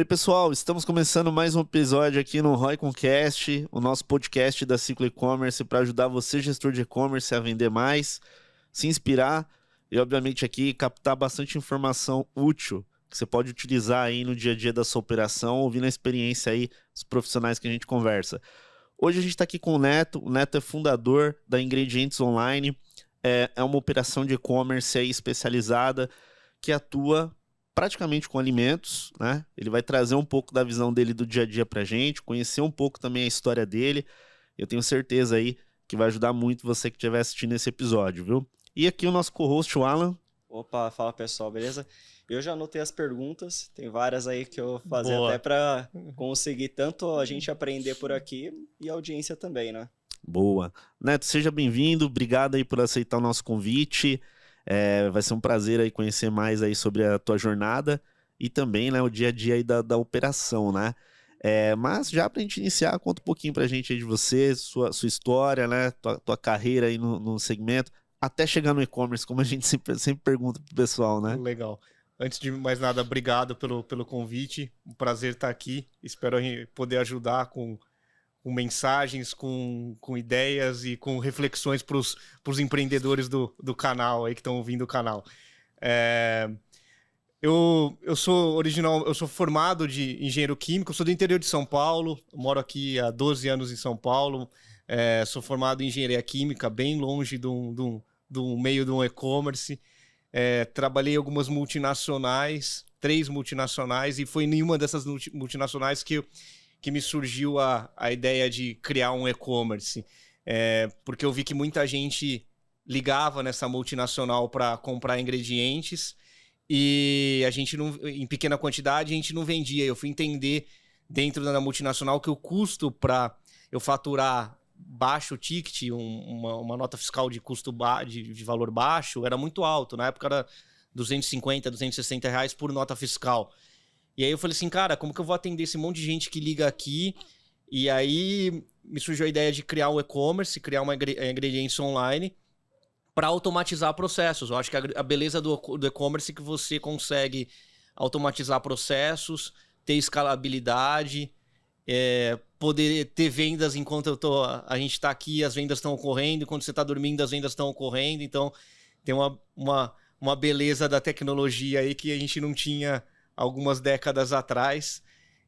Oi, pessoal, estamos começando mais um episódio aqui no ROI.Cast, o nosso podcast da Ciclo E-Commerce para ajudar você, gestor de e-commerce, a vender mais, se inspirar e, obviamente, aqui captar bastante informação útil que você pode utilizar aí no dia a dia da sua operação, ouvindo a experiência aí dos profissionais que a gente conversa. Hoje a gente está aqui com o Neto é fundador da Ingredientes Online, é uma operação de e-commerce aí especializada que atua praticamente com alimentos, né? Ele vai trazer um pouco da visão dele do dia a dia pra gente, conhecer um pouco também a história dele. Eu tenho certeza aí que vai ajudar muito você que estiver assistindo esse episódio, viu? E aqui o nosso co-host, o Alan. Opa, fala pessoal, beleza? Eu já anotei as perguntas, tem várias aí que eu vou fazer Boa. até para conseguir tanto a gente aprender por aqui e a audiência também, né? Boa. Neto, seja bem-vindo, obrigado aí por aceitar o nosso convite. Vai ser um prazer aí conhecer mais aí sobre a tua jornada e também, né, o dia a dia aí da operação, né? Mas já pra gente iniciar, conta um pouquinho pra gente aí de você, sua história, né, tua carreira aí no segmento, até chegar no e-commerce, como a gente sempre pergunta pro pessoal, né? Legal. Antes de mais nada, obrigado pelo convite. Um prazer estar aqui. Espero poder ajudar com mensagens, com ideias e com reflexões para os empreendedores do canal aí que estão ouvindo o canal. Eu sou formado de engenheiro químico, sou do interior de São Paulo, moro aqui há 12 anos em São Paulo, sou formado em engenharia química, bem longe do meio de um e-commerce. Trabalhei em algumas multinacionais, 3 multinacionais, e foi em nenhuma dessas multinacionais que me surgiu a ideia de criar um e-commerce. Porque eu vi que muita gente ligava nessa multinacional para comprar ingredientes e a gente não, em pequena quantidade, a gente não vendia. Eu fui entender dentro da multinacional que o custo para eu faturar baixo ticket, uma nota fiscal de custo de valor baixo, era muito alto. Na época era 250, 260 reais por nota fiscal. E aí eu falei assim, cara, como que eu vou atender esse monte de gente que liga aqui? E aí me surgiu a ideia de criar um e-commerce, criar uma Ingredientes Online para automatizar processos. Eu acho que a beleza do e-commerce é que você consegue automatizar processos, ter escalabilidade, poder ter vendas enquanto a gente está aqui, as vendas estão ocorrendo, quando você está dormindo, as vendas estão ocorrendo. Então, tem uma beleza da tecnologia aí que a gente não tinha algumas décadas atrás.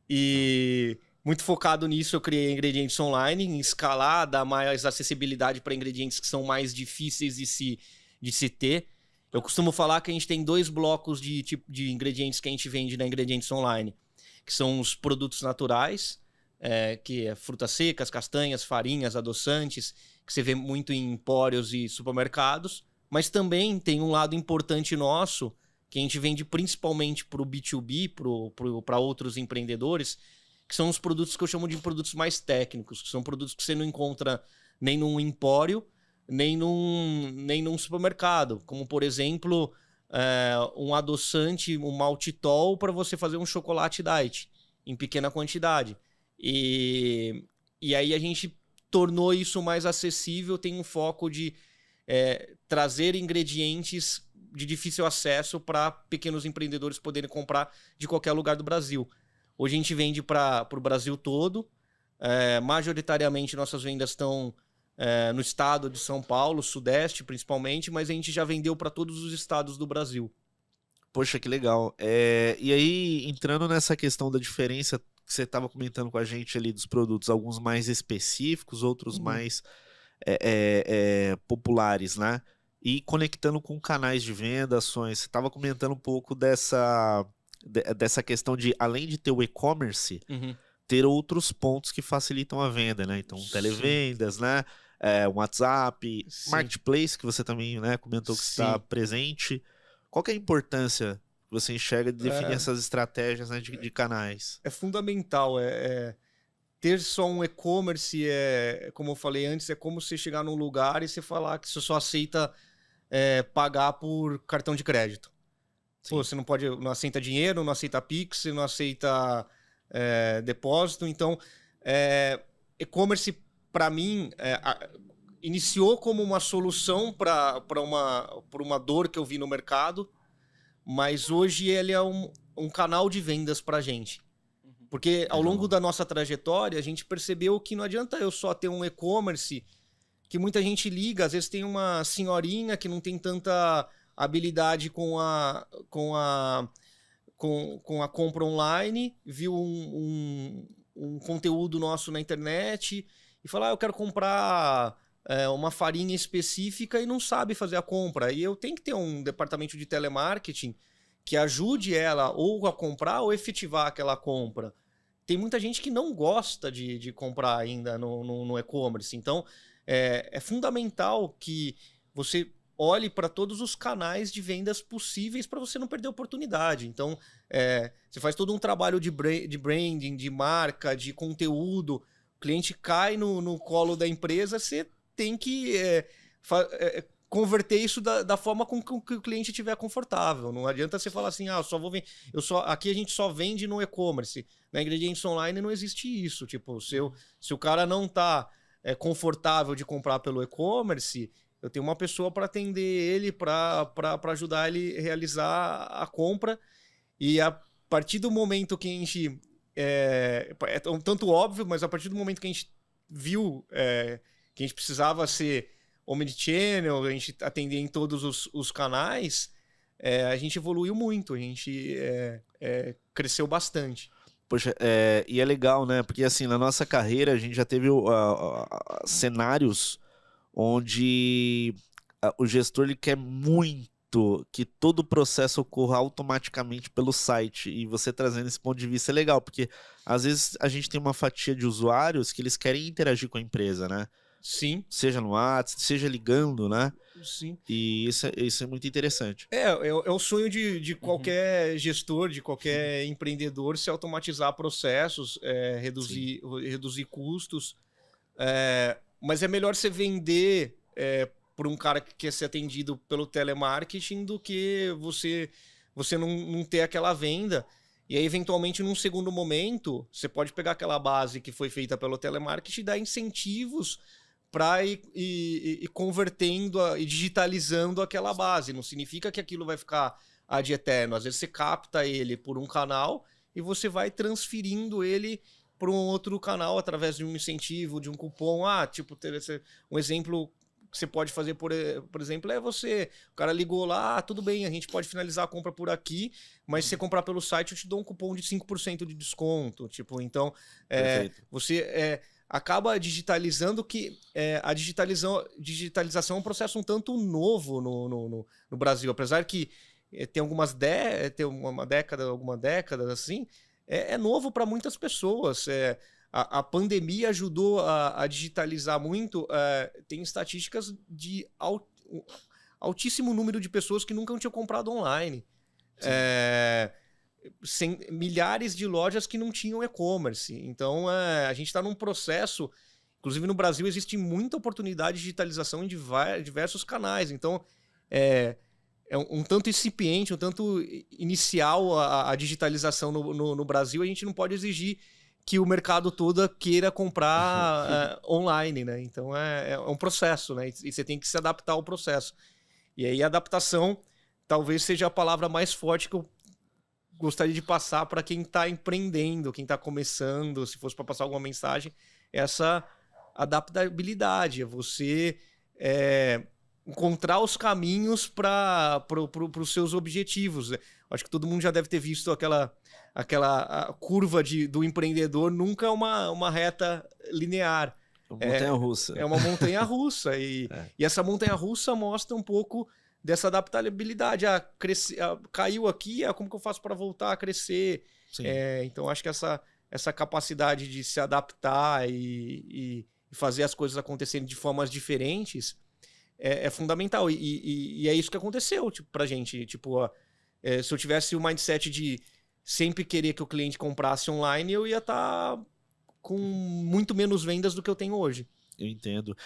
E muito focado nisso, eu criei Ingredientes Online, em escalar, dar mais acessibilidade para ingredientes que são mais difíceis de se ter. Eu costumo falar que a gente tem 2 blocos de ingredientes que a gente vende na Ingredientes Online, que são os produtos naturais, que é frutas secas, castanhas, farinhas, adoçantes, que você vê muito em empórios e supermercados, mas também tem um lado importante nosso, que a gente vende principalmente para o B2B, para outros empreendedores, que são os produtos que eu chamo de produtos mais técnicos, que são produtos que você não encontra nem num empório, nem num supermercado, como, por exemplo, um adoçante, um maltitol para você fazer um chocolate diet em pequena quantidade. E aí a gente tornou isso mais acessível, tem um foco de trazer ingredientes de difícil acesso para pequenos empreendedores poderem comprar de qualquer lugar do Brasil. Hoje a gente vende para o Brasil todo. Majoritariamente nossas vendas estão no estado de São Paulo, Sudeste principalmente, mas a gente já vendeu para todos os estados do Brasil. Poxa, que legal. E aí, entrando nessa questão da diferença que você estava comentando com a gente ali dos produtos, alguns mais específicos, outros mais populares, né? E conectando com canais de venda, ações. Você estava comentando um pouco dessa questão de, além de ter o e-commerce, ter outros pontos que facilitam a venda, né? Então, televendas, né? WhatsApp, Sim. Marketplace, que você também, né, comentou que está presente. Qual que é a importância que você enxerga de definir essas estratégias, né, de canais? É fundamental. Ter só um e-commerce, como eu falei antes, é como você chegar num lugar e você falar que você só aceita pagar por cartão de crédito. Pô, você não aceita dinheiro, não aceita Pix, você não aceita depósito. Então, e-commerce, para mim, iniciou como uma solução para uma dor que eu vi no mercado, mas hoje ele é um canal de vendas para a gente. Porque ao longo da nossa trajetória, a gente percebeu que não adianta eu só ter um e-commerce, que muita gente liga, às vezes tem uma senhorinha que não tem tanta habilidade com a compra online, viu um conteúdo nosso na internet e fala, eu quero comprar uma farinha específica e não sabe fazer a compra. E eu tenho que ter um departamento de telemarketing que ajude ela ou a comprar ou efetivar aquela compra. Tem muita gente que não gosta de comprar ainda no e-commerce. Então, é fundamental que você olhe para todos os canais de vendas possíveis para você não perder oportunidade. Então, você faz todo um trabalho de branding, de marca, de conteúdo. O cliente cai no colo da empresa, você tem que converter isso da forma com que o cliente estiver confortável. Não adianta você falar assim, eu só vou vender. Aqui a gente só vende no e-commerce. Na Ingredientes Online não existe isso. Tipo, se o cara não está confortável de comprar pelo e-commerce, eu tenho uma pessoa para atender ele, para ajudar ele a realizar a compra. E a partir do momento que a gente... É um tanto óbvio, mas a partir do momento que a gente viu que a gente precisava ser omnichannel, a gente atender em todos os canais, a gente evoluiu muito, a gente cresceu bastante. Poxa, e é legal, né? Porque assim, na nossa carreira a gente já teve cenários onde o gestor ele quer muito que todo o processo ocorra automaticamente pelo site. E você trazendo esse ponto de vista é legal, porque às vezes a gente tem uma fatia de usuários que eles querem interagir com a empresa, né? Sim. Seja no WhatsApp, seja ligando, né? Sim. E isso é muito interessante. É o sonho de qualquer gestor, de qualquer empreendedor, se automatizar processos, reduzir custos. Mas é melhor você vender por um cara que quer ser atendido pelo telemarketing do que você não ter aquela venda. E aí, eventualmente, num segundo momento, você pode pegar aquela base que foi feita pelo telemarketing e dar incentivos para ir convertendo e digitalizando aquela base. Não significa que aquilo vai ficar ad eterno. Às vezes você capta ele por um canal e você vai transferindo ele para um outro canal através de um incentivo, de um cupom. Tipo, um exemplo que você pode fazer, por exemplo, o cara ligou lá, tudo bem, a gente pode finalizar a compra por aqui, mas se você comprar pelo site, eu te dou um cupom de 5% de desconto. Tipo, então, você acaba digitalizando que a digitalização é um processo um tanto novo no Brasil, apesar que tem alguma década assim, é novo para muitas pessoas. A pandemia ajudou a digitalizar muito. Tem estatísticas de altíssimo número de pessoas que nunca tinham comprado online. Milhares de lojas que não tinham e-commerce. Então, a gente está num processo... Inclusive, no Brasil, existe muita oportunidade de digitalização em diversos canais. Então, é um tanto incipiente, um tanto inicial a digitalização no Brasil. A gente não pode exigir que o mercado todo queira comprar online, né? Então, é um processo, né? E você tem que se adaptar ao processo. E aí, a adaptação talvez seja a palavra mais forte que eu gostaria de passar para quem está empreendendo, quem está começando, se fosse para passar alguma mensagem, essa adaptabilidade, é você encontrar os caminhos para os seus objetivos. Acho que todo mundo já deve ter visto aquela curva do empreendedor, nunca é uma reta linear. Uma montanha-russa. É uma montanha-russa. E essa montanha-russa mostra um pouco dessa adaptabilidade. Caiu aqui, como que eu faço para voltar a crescer? Então, acho que essa capacidade de se adaptar e fazer as coisas acontecerem de formas diferentes é fundamental. E é isso que aconteceu pra gente. Tipo, se eu tivesse o mindset de sempre querer que o cliente comprasse online, eu ia estar com muito menos vendas do que eu tenho hoje. Eu entendo.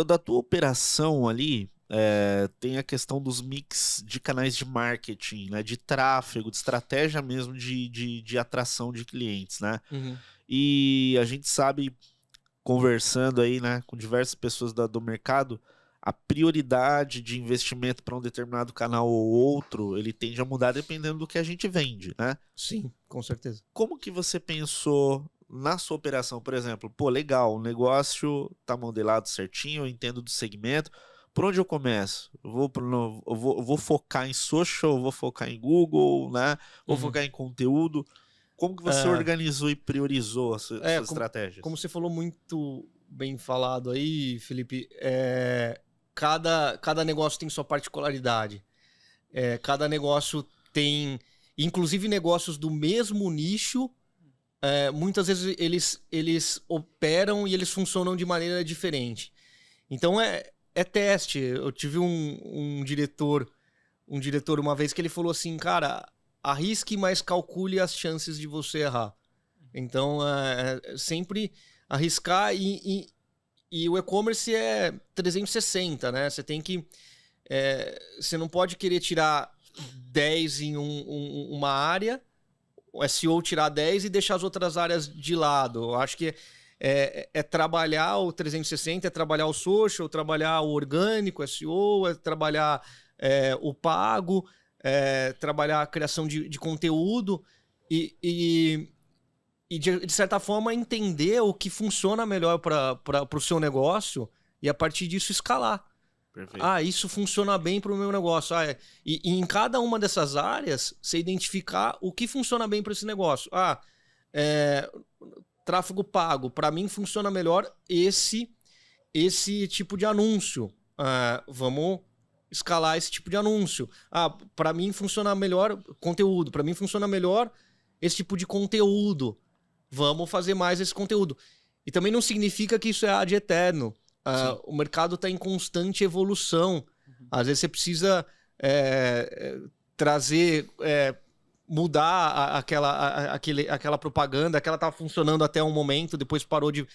Da tua operação ali, tem a questão dos mix de canais de marketing, né? De tráfego, de estratégia mesmo de atração de clientes, né? Uhum. E a gente sabe, conversando aí, né, com diversas pessoas do mercado, a prioridade de investimento para um determinado canal ou outro, ele tende a mudar dependendo do que a gente vende, né? Sim, com certeza. Como que você pensou na sua operação? Por exemplo, pô, legal, o negócio tá modelado certinho, eu entendo do segmento. Por onde eu começo? Eu vou focar em social, eu vou focar em Google, né? Vou focar em conteúdo. Como que você organizou e priorizou as suas estratégias? Como você falou muito bem falado aí, Felipe, cada negócio tem sua particularidade. Cada negócio tem... Inclusive negócios do mesmo nicho, muitas vezes eles operam e eles funcionam de maneira diferente. Então é teste. Eu tive um diretor uma vez que ele falou assim, cara, arrisque, mas calcule as chances de você errar. Então, sempre arriscar e o e-commerce é 360, né? Você tem que... você não pode querer tirar 10 em uma área, o SEO tirar 10 e deixar as outras áreas de lado. Eu acho que é trabalhar o 360, é trabalhar o social, trabalhar o orgânico, SEO, é trabalhar o pago, trabalhar a criação de conteúdo e de certa forma, entender o que funciona melhor para o seu negócio e, a partir disso, escalar. Perfeito. Isso funciona bem para o meu negócio. E em cada uma dessas áreas, você identificar o que funciona bem para esse negócio. Tráfego pago. Para mim, funciona melhor esse tipo de anúncio. Vamos escalar esse tipo de anúncio. Para mim, funciona melhor conteúdo. Para mim, funciona melhor esse tipo de conteúdo. Vamos fazer mais esse conteúdo. E também não significa que isso é ad eterno. O mercado está em constante evolução. Às vezes você precisa trazer, mudar aquela propaganda, que ela estava funcionando até um momento, depois parou de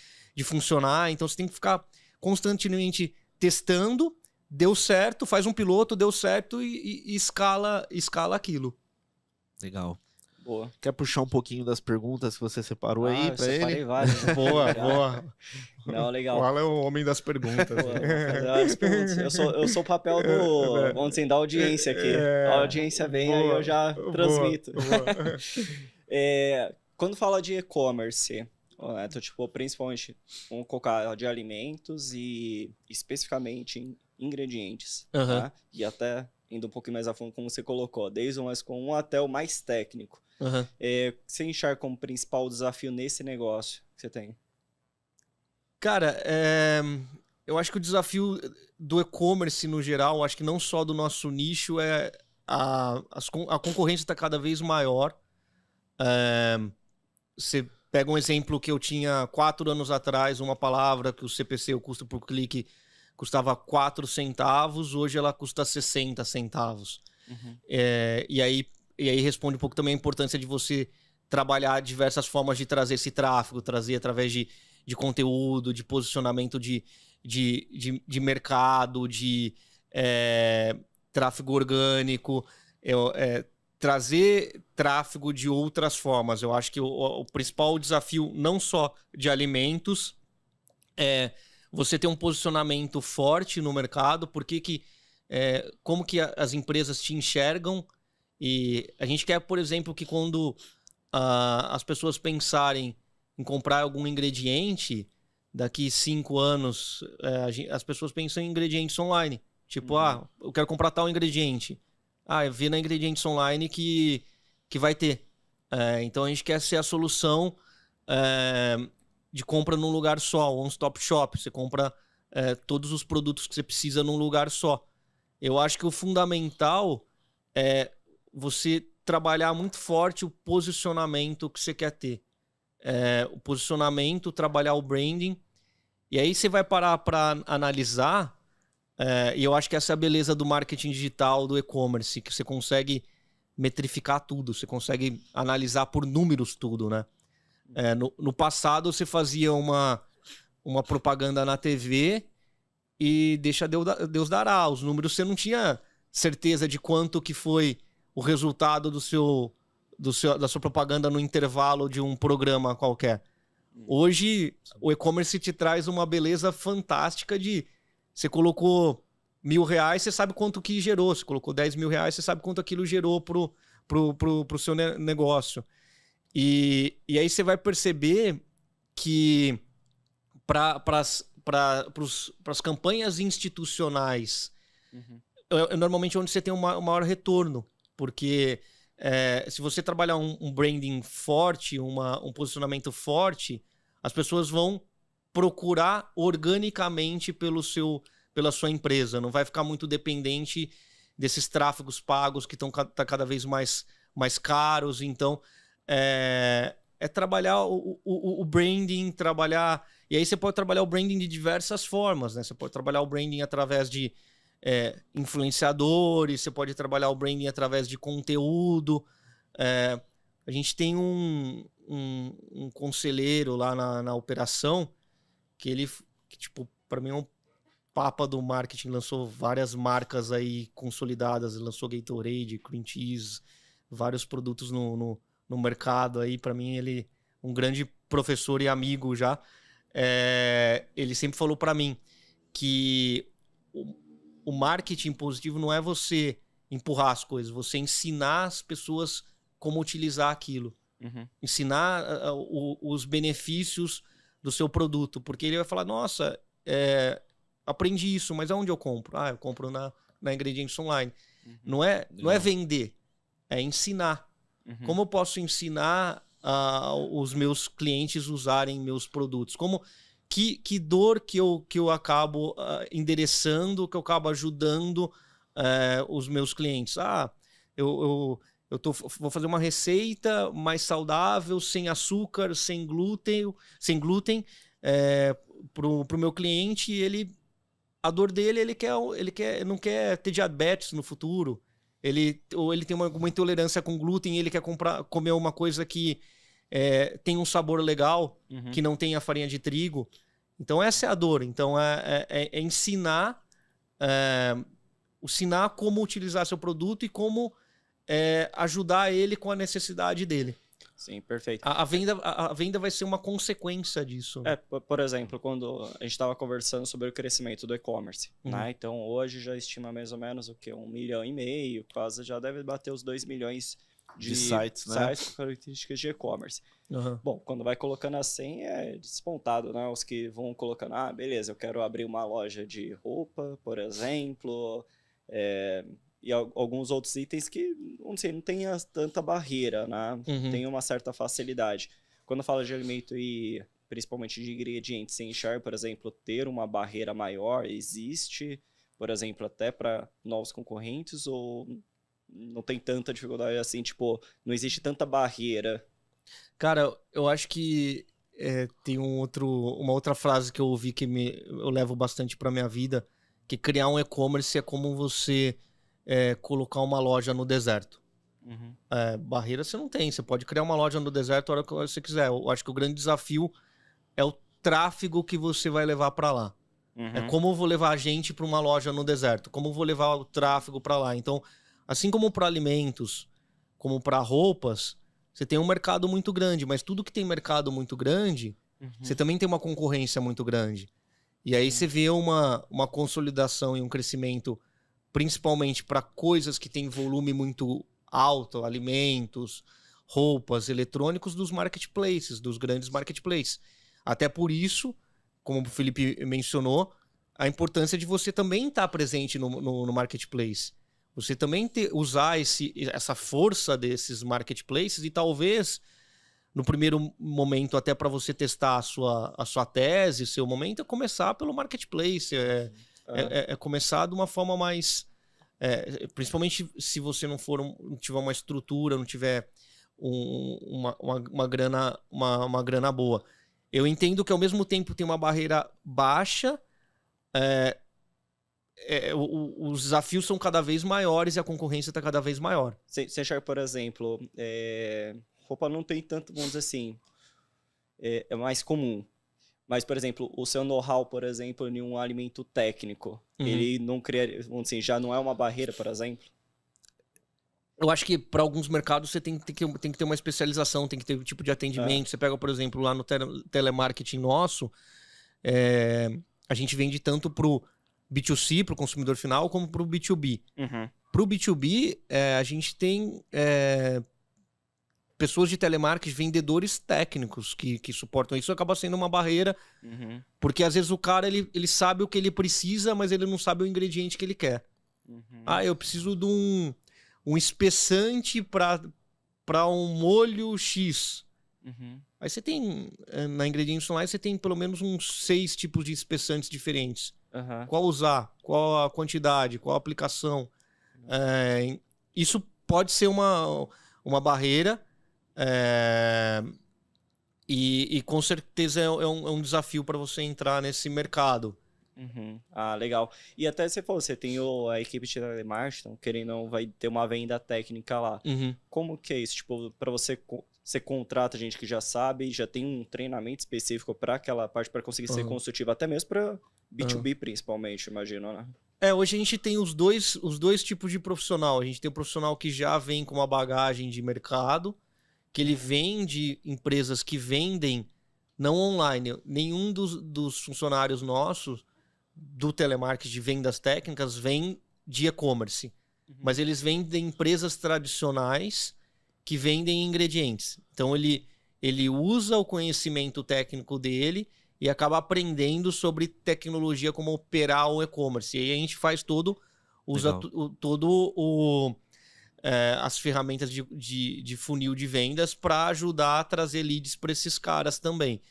funcionar. Então você tem que ficar constantemente testando. Deu certo, faz um piloto, deu certo e escala aquilo. Legal. Boa. Quer puxar um pouquinho das perguntas que você separou aí para ele? Separei várias. Né? Boa. Não, legal. O Alan é o homem das perguntas. Vou fazer várias perguntas. Eu sou o papel vamos dizer, da audiência aqui. A audiência vem, aí eu já transmito. Boa. Quando fala de e-commerce, então, tipo, principalmente, vamos colocar de alimentos e especificamente em ingredientes. Tá? E até indo um pouquinho mais a fundo, como você colocou, desde o mais comum até o mais técnico. Você enxerga como principal desafio nesse negócio que você tem? Cara, eu acho que o desafio do e-commerce no geral, acho que não só do nosso nicho, a concorrência está cada vez maior. Você pega um exemplo que eu tinha 4 anos atrás, uma palavra que o CPC, o custo por clique, custava 4 centavos, hoje ela custa 60 centavos. E aí responde um pouco também a importância de você trabalhar diversas formas de trazer esse tráfego, trazer através de conteúdo, de posicionamento de mercado, de tráfego orgânico, trazer tráfego de outras formas. Eu acho que o principal desafio, não só de alimentos, é você ter um posicionamento forte no mercado, como que as empresas te enxergam. E a gente quer, por exemplo, que quando as pessoas pensarem em comprar algum ingrediente, daqui 5 anos, as pessoas pensam em ingredientes online. Tipo, eu quero comprar tal ingrediente. Vê na Ingredientes Online que vai ter. Então a gente quer ser a solução de compra num lugar só, one-stop shop. Você compra todos os produtos que você precisa num lugar só. Eu acho que o fundamental é você trabalhar muito forte o posicionamento que você quer ter. O posicionamento, trabalhar o branding. E aí você vai parar para analisar, e eu acho que essa é a beleza do marketing digital, do e-commerce, que você consegue metrificar tudo, você consegue analisar por números tudo, né? No passado você fazia uma propaganda na TV e deixa Deus dará. Os números você não tinha certeza de quanto que foi o resultado da sua propaganda no intervalo de um programa qualquer. Hoje, o e-commerce te traz uma beleza fantástica de Você colocou R$1.000, você sabe quanto que gerou. Você colocou R$10.000, você sabe quanto aquilo gerou pro seu negócio. E aí você vai perceber que para as campanhas institucionais, é normalmente onde você tem um maior retorno. Porque se você trabalhar um branding forte, um posicionamento forte, as pessoas vão procurar organicamente pela sua empresa. Não vai ficar muito dependente desses tráfegos pagos que estão cada vez mais caros. Então, é trabalhar o branding, trabalhar... E aí você pode trabalhar o branding de diversas formas, né? Você pode trabalhar o branding através de influenciadores, você pode trabalhar o branding através de conteúdo. A gente tem um conselheiro lá na operação que tipo, para mim é um papa do marketing, lançou várias marcas aí consolidadas, lançou Gatorade, Cream Cheese, vários produtos no mercado aí. Para mim ele é um grande professor e amigo já. Ele sempre falou para mim que o marketing positivo não é você empurrar as coisas, você ensinar as pessoas como utilizar aquilo. Ensinar os benefícios do seu produto. Porque ele vai falar, nossa, aprendi isso, mas aonde eu compro? Eu compro na Ingredientes Online. Não é vender, é ensinar. Como eu posso ensinar os meus clientes usarem meus produtos? Que dor que eu acabo endereçando, que eu acabo ajudando os meus clientes? Eu vou fazer uma receita mais saudável, sem açúcar, sem glúten pro meu cliente. A dor dele, ele não quer ter diabetes no futuro. Ou ele tem uma intolerância com glúten, ele quer comer uma coisa que tem um sabor legal, que não tem a farinha de trigo. Então essa é a dor. Então é ensinar como utilizar seu produto e como ajudar ele com a necessidade dele. Sim, perfeito. A venda vai ser uma consequência disso. Por exemplo, quando a gente estava conversando sobre o crescimento do e-commerce, né? Então hoje já estima mais ou menos o quê? 1,5 milhão, quase já deve bater os 2 milhões de sites, né? Com características de e-commerce. Bom, quando vai colocando assim, é despontado, né? Os que vão colocando, beleza, eu quero abrir uma loja de roupa, por exemplo, e alguns outros itens que, não sei, não tem tanta barreira, né? Tem uma certa facilidade. Quando fala de alimento e principalmente de ingredientes sem enxergar, por exemplo, ter uma barreira maior, existe, por exemplo, até para novos concorrentes, ou não tem tanta dificuldade assim, tipo, não existe tanta barreira? Cara, eu acho que tem uma outra frase que eu ouvi que eu levo bastante para minha vida, que criar um e-commerce é como você colocar uma loja no deserto. Barreira você não tem, você pode criar uma loja no deserto a hora que você quiser. Eu acho que o grande desafio é o tráfego que você vai levar para lá. É como eu vou levar a gente para uma loja no deserto, como eu vou levar o tráfego para lá. Então, assim como para alimentos, como para roupas, você tem um mercado muito grande, mas tudo que tem mercado muito grande, você também tem uma concorrência muito grande. E aí você vê uma consolidação e um crescimento, principalmente para coisas que têm volume muito alto, alimentos, roupas, eletrônicos, dos marketplaces, dos grandes marketplaces. Até por isso, como o Felipe mencionou, a importância de você também estar presente no marketplace. Você também usar essa força desses marketplaces e talvez, no primeiro momento, até para você testar a sua tese, seu momento, é começar pelo marketplace. Começar de uma forma mais... principalmente se você não tiver uma estrutura, não tiver uma grana boa. Eu entendo que ao mesmo tempo tem uma barreira baixa, os desafios são cada vez maiores e a concorrência está cada vez maior. Você enxerga, por exemplo, roupa não tem tanto, vamos dizer assim, é mais comum. Mas, por exemplo, o seu know-how, por exemplo, em um alimento técnico, ele não cria, vamos dizer, já não é uma barreira, por exemplo? Eu acho que para alguns mercados você tem que ter uma especialização, tem que ter um tipo de atendimento. Você pega, por exemplo, lá no telemarketing nosso, a gente vende tanto pro B2C, para o consumidor final, como para o B2B. Uhum. Para o B2B, a gente tem pessoas de telemarketing, vendedores técnicos que suportam isso. Acaba sendo uma barreira, porque às vezes o cara ele sabe o que ele precisa, mas ele não sabe o ingrediente que ele quer. Eu preciso de um espessante para um molho X. Aí você tem, na Ingredientes Online, você tem pelo menos uns 6 tipos de espessantes diferentes. Qual usar, qual a quantidade, qual a aplicação. Isso pode ser uma barreira e com certeza é um desafio para você entrar nesse mercado. Ah, legal. E até você falou, você tem a equipe de telemarketing, então, querendo ou não, vai ter uma venda técnica lá. Como que é isso? Tipo, para você contrata gente que já sabe, já tem um treinamento específico para aquela parte, para conseguir ser consultivo, até mesmo para B2B principalmente, imagino, né? Hoje a gente tem os dois tipos de profissional. A gente tem o profissional que já vem com uma bagagem de mercado, que ele vem de empresas que vendem não online. Nenhum dos funcionários nossos do telemarketing de vendas técnicas vem de e-commerce. Mas eles vêm de empresas tradicionais que vendem ingredientes. Então ele usa o conhecimento técnico dele e acaba aprendendo sobre tecnologia, como operar o e-commerce. E aí a gente faz usa as ferramentas de funil de vendas para ajudar a trazer leads para esses caras também.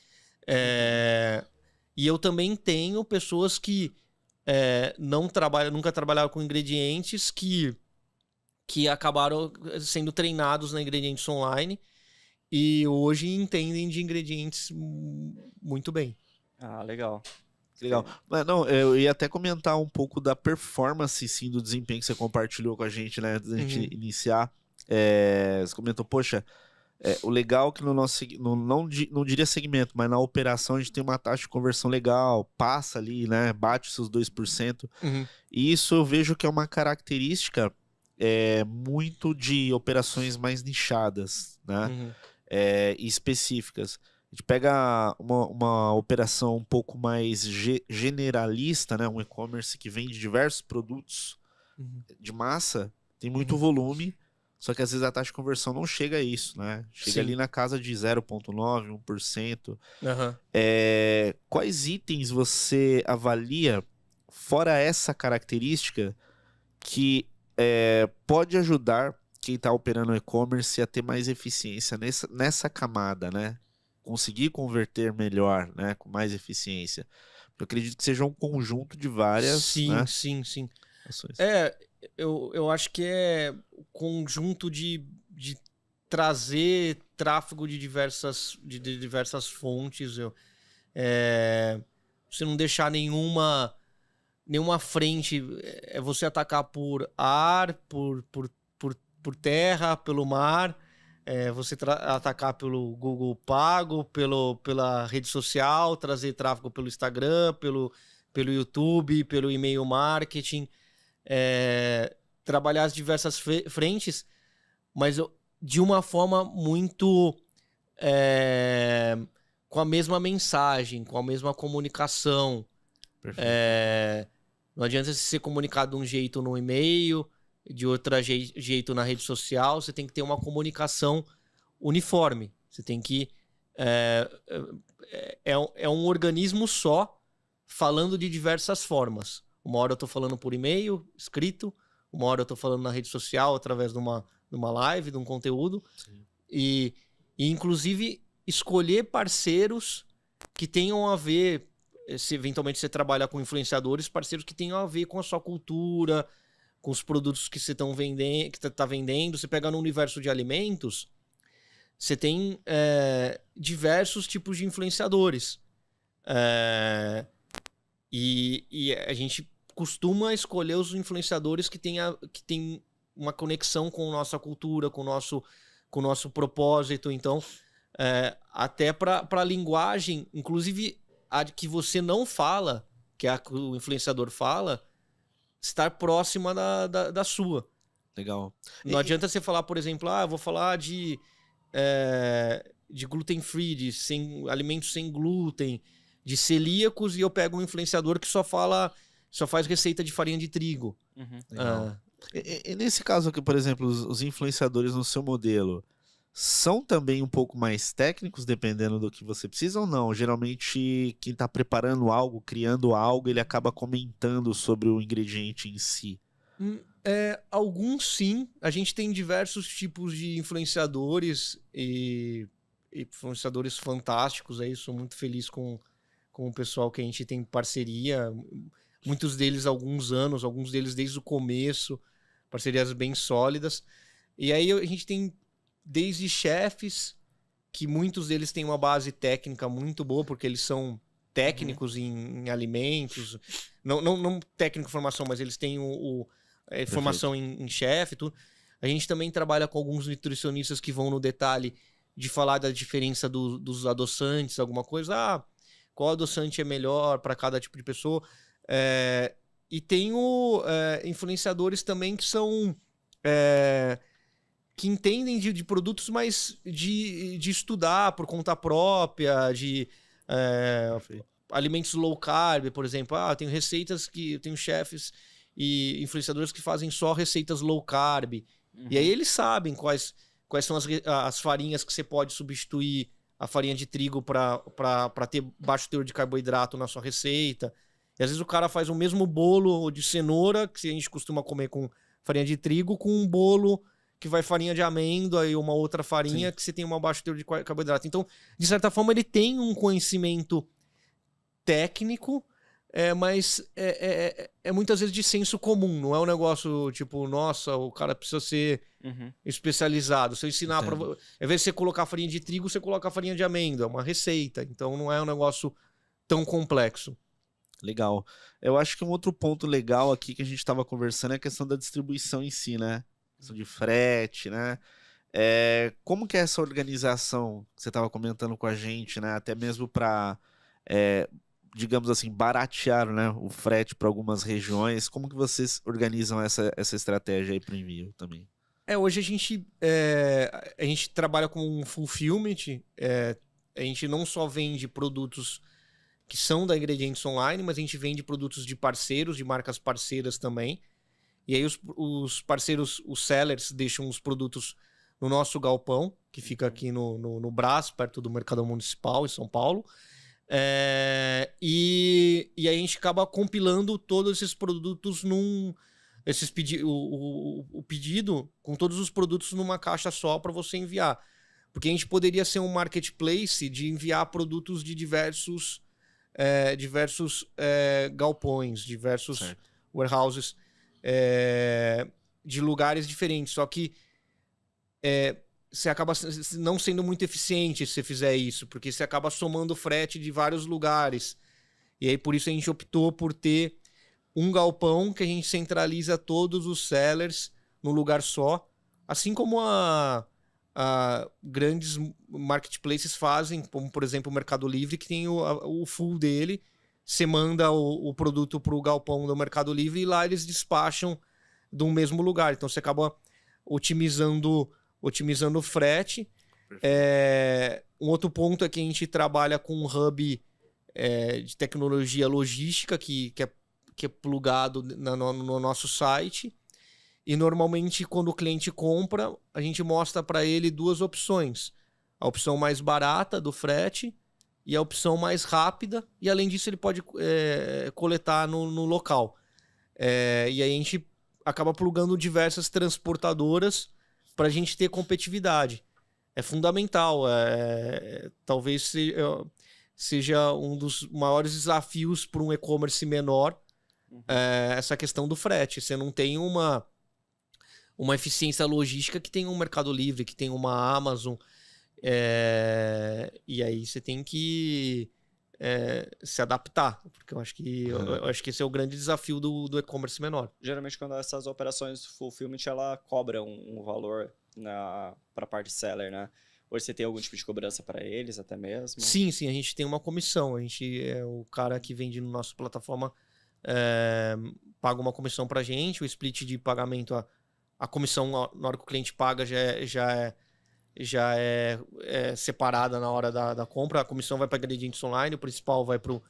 E eu também tenho pessoas que nunca trabalharam com ingredientes, que acabaram sendo treinados na Ingredientes Online e hoje entendem de ingredientes muito bem. Ah, legal. Legal. Mas, não, eu ia até comentar um pouco da performance, sim, do desempenho que você compartilhou com a gente, né? Antes da gente iniciar. Você comentou, poxa, o legal é que no nosso, não diria segmento, mas na operação a gente tem uma taxa de conversão legal, passa ali, né? Bate os seus 2%. E isso eu vejo que é uma característica muito de operações mais nichadas, né? E específicas. A gente pega uma operação um pouco mais generalista, né? Um e-commerce que vende diversos produtos de massa, tem muito volume, só que às vezes a taxa de conversão não chega a isso, né? Chega ali na casa de 0,9%, 1%. Quais itens você avalia, fora essa característica, que pode ajudar quem está operando o e-commerce a ter mais eficiência nessa camada, né? Conseguir converter melhor, né? Com mais eficiência. Eu acredito que seja um conjunto de várias... Sim. ações. Eu acho que é o conjunto de trazer tráfego de diversas fontes. Você não deixar nenhuma frente, você atacar por ar, por terra, pelo mar, você atacar pelo Google Pago, pela rede social, trazer tráfego pelo Instagram, pelo YouTube, pelo e-mail marketing, trabalhar as diversas frentes, mas de uma forma muito com a mesma mensagem, com a mesma comunicação. Não adianta você ser comunicado de um jeito no e-mail, de outro jeito na rede social. Você tem que ter uma comunicação uniforme. Você tem que... É um organismo só, falando de diversas formas. Uma hora eu estou falando por e-mail, escrito. Uma hora eu estou falando na rede social, através de uma live, de um conteúdo. E inclusive, escolher parceiros que tenham a ver... Se eventualmente você trabalha com influenciadores, parceiros que tenham a ver com a sua cultura, com os produtos que você está vendendo. Você pega no universo de alimentos, você tem diversos tipos de influenciadores. E a gente costuma escolher os influenciadores que têm uma conexão com a nossa cultura, com o nosso propósito. Então, até para a linguagem, inclusive a que você não fala, que é a que o influenciador fala, estar próxima da sua. Legal. Não adianta você falar, por exemplo, eu vou falar de gluten free, de alimentos sem glúten, de celíacos, e eu pego um influenciador que só fala só faz receita de farinha de trigo. E nesse caso aqui, por exemplo, os influenciadores no seu modelo são também um pouco mais técnicos, dependendo do que você precisa ou não? Geralmente, quem está preparando algo, criando algo, ele acaba comentando sobre o ingrediente em si. Alguns sim. A gente tem diversos tipos de influenciadores e influenciadores fantásticos aí. Sou muito feliz com o pessoal que a gente tem parceria. Muitos deles há alguns anos, alguns deles desde o começo. Parcerias bem sólidas. E aí a gente tem desde chefes, que muitos deles têm uma base técnica muito boa, porque eles são técnicos em alimentos. Não técnico em formação, mas eles têm formação em chefe e tudo. A gente também trabalha com alguns nutricionistas que vão no detalhe de falar da diferença dos adoçantes, alguma coisa. Qual adoçante é melhor para cada tipo de pessoa. E tenho influenciadores também que são... que entendem de produtos, mas de estudar por conta própria, de alimentos low carb, por exemplo. Tenho receitas que... Tenho chefes e influenciadores que fazem só receitas low carb. E aí eles sabem quais são as farinhas que você pode substituir a farinha de trigo para ter baixo teor de carboidrato na sua receita. E às vezes o cara faz o mesmo bolo de cenoura, que a gente costuma comer com farinha de trigo, com um bolo que vai farinha de amêndoa e uma outra farinha que você tem uma baixo teor de carboidrato. Então, de certa forma, ele tem um conhecimento técnico, mas é muitas vezes de senso comum. Não é um negócio tipo, nossa, o cara precisa ser especializado. Se eu ensinar para... Ao invés de você colocar farinha de trigo, você coloca farinha de amêndoa. É uma receita. Então, não é um negócio tão complexo. Legal. Eu acho que um outro ponto legal aqui que a gente estava conversando é a questão da distribuição em si, né? Questão de frete, né? Como que é essa organização que você estava comentando com a gente, né? Até mesmo para, digamos assim, baratear, né, o frete para algumas regiões. Como que vocês organizam essa estratégia aí para o envio também? Hoje a gente trabalha com um fulfillment. A gente não só vende produtos que são da Ingredientes Online, mas a gente vende produtos de parceiros, de marcas parceiras também. E aí os parceiros, os sellers, deixam os produtos no nosso galpão, que fica aqui no Brás, perto do Mercadão Municipal, em São Paulo. E aí a gente acaba compilando todos esses produtos o pedido com todos os produtos numa caixa só para você enviar. Porque a gente poderia ser um marketplace de enviar produtos de diversos galpões, diversos warehouses, de lugares diferentes. Só que você acaba não sendo muito eficiente se você fizer isso, porque você acaba somando frete de vários lugares. E aí por isso a gente optou por ter um galpão que a gente centraliza todos os sellers num lugar só, assim como grandes marketplaces fazem, como por exemplo o Mercado Livre, que tem o full dele. Você manda o produto para o galpão do Mercado Livre e lá eles despacham de um mesmo lugar. Então você acaba otimizando o frete. Um outro ponto é que a gente trabalha com um hub de tecnologia logística que é plugado no nosso site. E normalmente quando o cliente compra, a gente mostra para ele duas opções. A opção mais barata do frete e a opção mais rápida. E além disso ele pode coletar no local. E aí a gente acaba plugando diversas transportadoras para a gente ter competitividade. É fundamental. Talvez seja um dos maiores desafios para um e-commerce menor, essa questão do frete. Você não tem uma eficiência logística que tem um Mercado Livre, que tem uma Amazon. E aí você tem que se adaptar, porque eu acho que esse é o grande desafio do e-commerce menor. Geralmente quando essas operações de fulfillment, ela cobra um valor para a parte seller, né? Ou você tem algum tipo de cobrança para eles até mesmo? Sim, a gente tem uma comissão. O cara que vende na nossa plataforma paga uma comissão pra gente. O split de pagamento, a comissão na hora que o cliente paga já é separada na hora da compra. A comissão vai para Ingredientes Online, o principal vai pro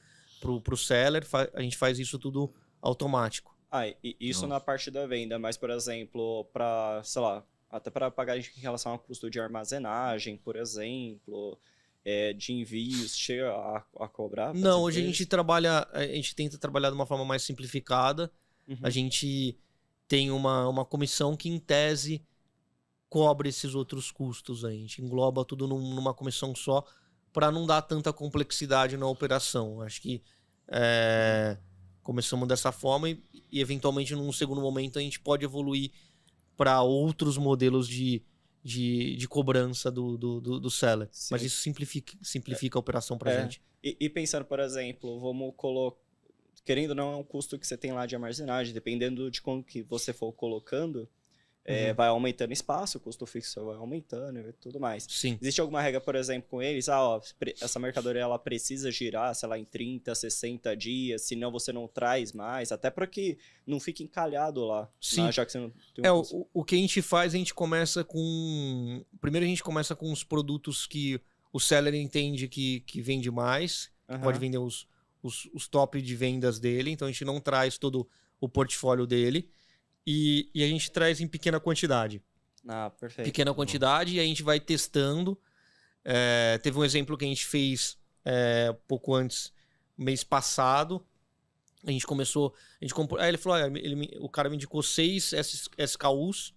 seller. A gente faz isso tudo automático. E isso na parte da venda, mas, por exemplo, para, sei lá, até para pagar em relação ao custo de armazenagem, por exemplo, de envios, chega a cobrar? Não, hoje a gente tenta trabalhar de uma forma mais simplificada. A gente tem uma comissão que, em tese, cobre esses outros custos. A gente engloba tudo numa comissão só para não dar tanta complexidade na operação. Acho que começamos dessa forma e, eventualmente, num segundo momento, a gente pode evoluir para outros modelos de cobrança do seller. Sim. Mas isso simplifica a operação para a gente. E pensando, por exemplo, vamos colocar... Querendo ou não, é um custo que você tem lá de armazenagem. Dependendo de como que você for colocando, vai aumentando espaço, o custo fixo vai aumentando e tudo mais. Sim. Existe alguma regra, por exemplo, com eles? Essa mercadoria ela precisa girar, sei lá, em 30, 60 dias, senão você não traz mais, até para que não fique encalhado lá. Sim. Já que você não tem o que a gente faz, a gente começa com... Primeiro a gente começa com os produtos que o seller entende que vende mais, pode vender os top de vendas dele, então a gente não traz todo o portfólio dele. E a gente traz em pequena quantidade. Perfeito. Pequena quantidade e a gente vai testando. Teve um exemplo que a gente fez pouco antes, mês passado. A gente comprou. Aí ele falou: o cara me indicou 6 SKUs.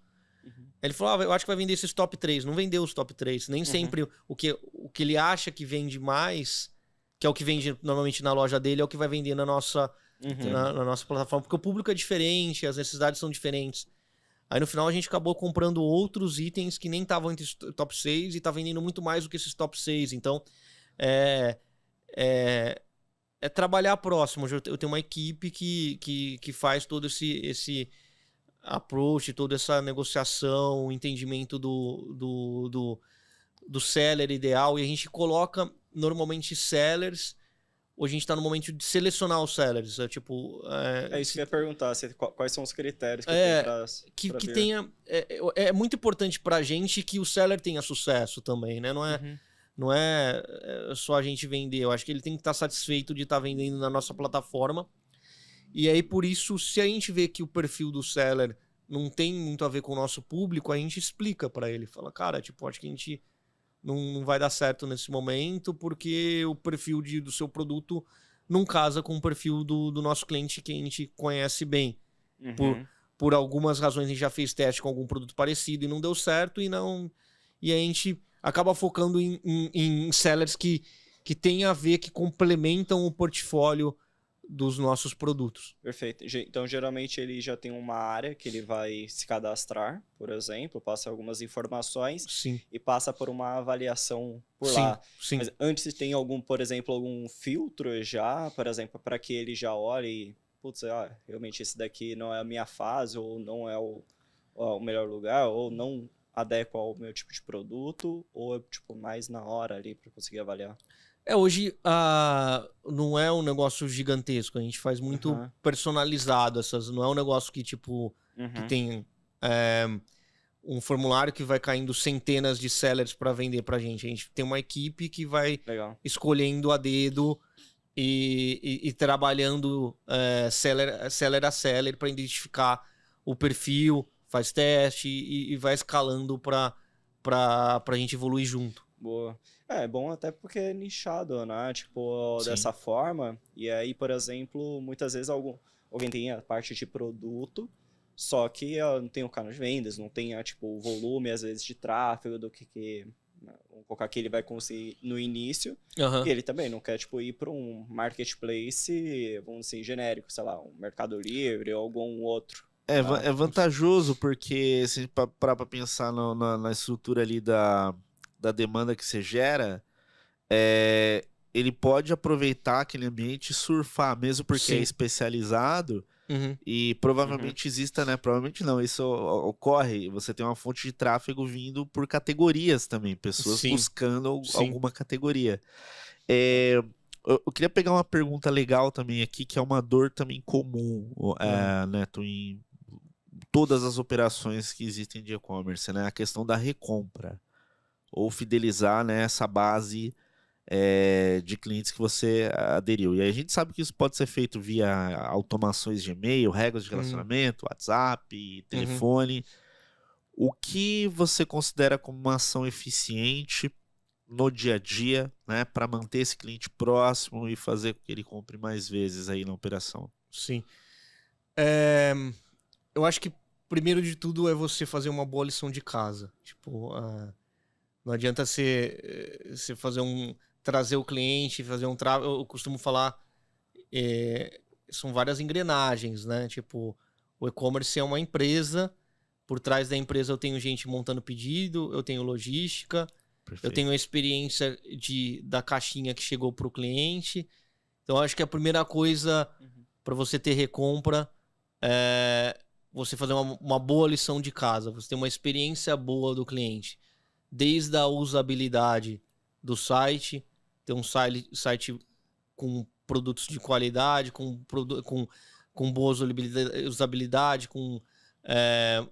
Ele falou: eu acho que vai vender esses top 3. Não vendeu os top 3. Nem sempre o que ele acha que vende mais, que é o que vende normalmente na loja dele, é o que vai vender na nossa plataforma, porque o público é diferente, as necessidades são diferentes. Aí no final a gente acabou comprando outros itens que nem estavam entre os top 6 e tá vendendo muito mais do que esses top 6. Então, é trabalhar próximo. Eu tenho uma equipe que faz todo esse approach, toda essa negociação, o entendimento do seller ideal, e a gente coloca normalmente sellers. Hoje a gente está no momento de selecionar os sellers. Isso que eu ia perguntar. Quais são os critérios que tem para que tenha... É muito importante para a gente que o seller tenha sucesso também, né? Não é só a gente vender. Eu acho que ele tem que estar satisfeito de estar vendendo na nossa plataforma. E aí, por isso, se a gente vê que o perfil do seller não tem muito a ver com o nosso público, a gente explica para ele. Fala, cara, acho que a gente... não vai dar certo nesse momento porque o perfil do seu produto não casa com o perfil do nosso cliente que a gente conhece bem. Por algumas razões a gente já fez teste com algum produto parecido e não deu certo, e a gente acaba focando em sellers que tem a ver, que complementam o portfólio dos nossos produtos. Perfeito. Então, geralmente, ele já tem uma área que ele vai se cadastrar, por exemplo, passa algumas informações. Sim. E passa por uma avaliação por sim, lá. Sim. Mas antes tem por exemplo, algum filtro já, por exemplo, para que ele já olhe e, putz, realmente esse daqui não é a minha fase, ou não é o melhor lugar, ou não adequa ao meu tipo de produto, ou é mais na hora ali para conseguir avaliar. Hoje não é um negócio gigantesco, a gente faz muito personalizado, não é um negócio que que tem um formulário que vai caindo centenas de sellers para vender pra gente. A gente tem uma equipe que vai escolhendo a dedo e trabalhando seller a seller para identificar o perfil, faz teste e vai escalando pra gente evoluir junto. Boa. É bom até porque é nichado, né? Dessa forma. E aí, por exemplo, muitas vezes alguém tem a parte de produto, só que não tem o canal de vendas, não tem o volume, às vezes, de tráfego do que vamos colocar aqui ele vai conseguir no início. E ele também não quer ir para um marketplace, vamos dizer, genérico, sei lá, um Mercado Livre ou algum outro. É vantajoso porque, se parar para pensar na estrutura ali da demanda que você gera, ele pode aproveitar aquele ambiente e surfar, mesmo porque é especializado, e provavelmente exista, né? Provavelmente não, isso ocorre. Você tem uma fonte de tráfego vindo por categorias também, pessoas buscando alguma categoria. Eu queria pegar uma pergunta legal também aqui, que é uma dor também comum, Neto, em todas as operações que existem de e-commerce, né? A questão da recompra, ou fidelizar, né, essa base de clientes que você aderiu. E aí a gente sabe que isso pode ser feito via automações de e-mail, regras de relacionamento, WhatsApp, telefone. O que você considera como uma ação eficiente no dia a dia, né, para manter esse cliente próximo e fazer com que ele compre mais vezes aí na operação? Sim. Eu acho que primeiro de tudo é você fazer uma boa lição de casa. Tipo, não adianta você fazer trazer o cliente, fazer eu costumo falar, são várias engrenagens, né? Tipo, o e-commerce é uma empresa, por trás da empresa eu tenho gente montando pedido, eu tenho logística, Perfeito. eu tenho a experiência da caixinha que chegou para o cliente. Então, acho que a primeira coisa para você ter recompra é você fazer uma boa lição de casa, você ter uma experiência boa do cliente, desde a usabilidade do site, ter um site com produtos de qualidade, com boa usabilidade, com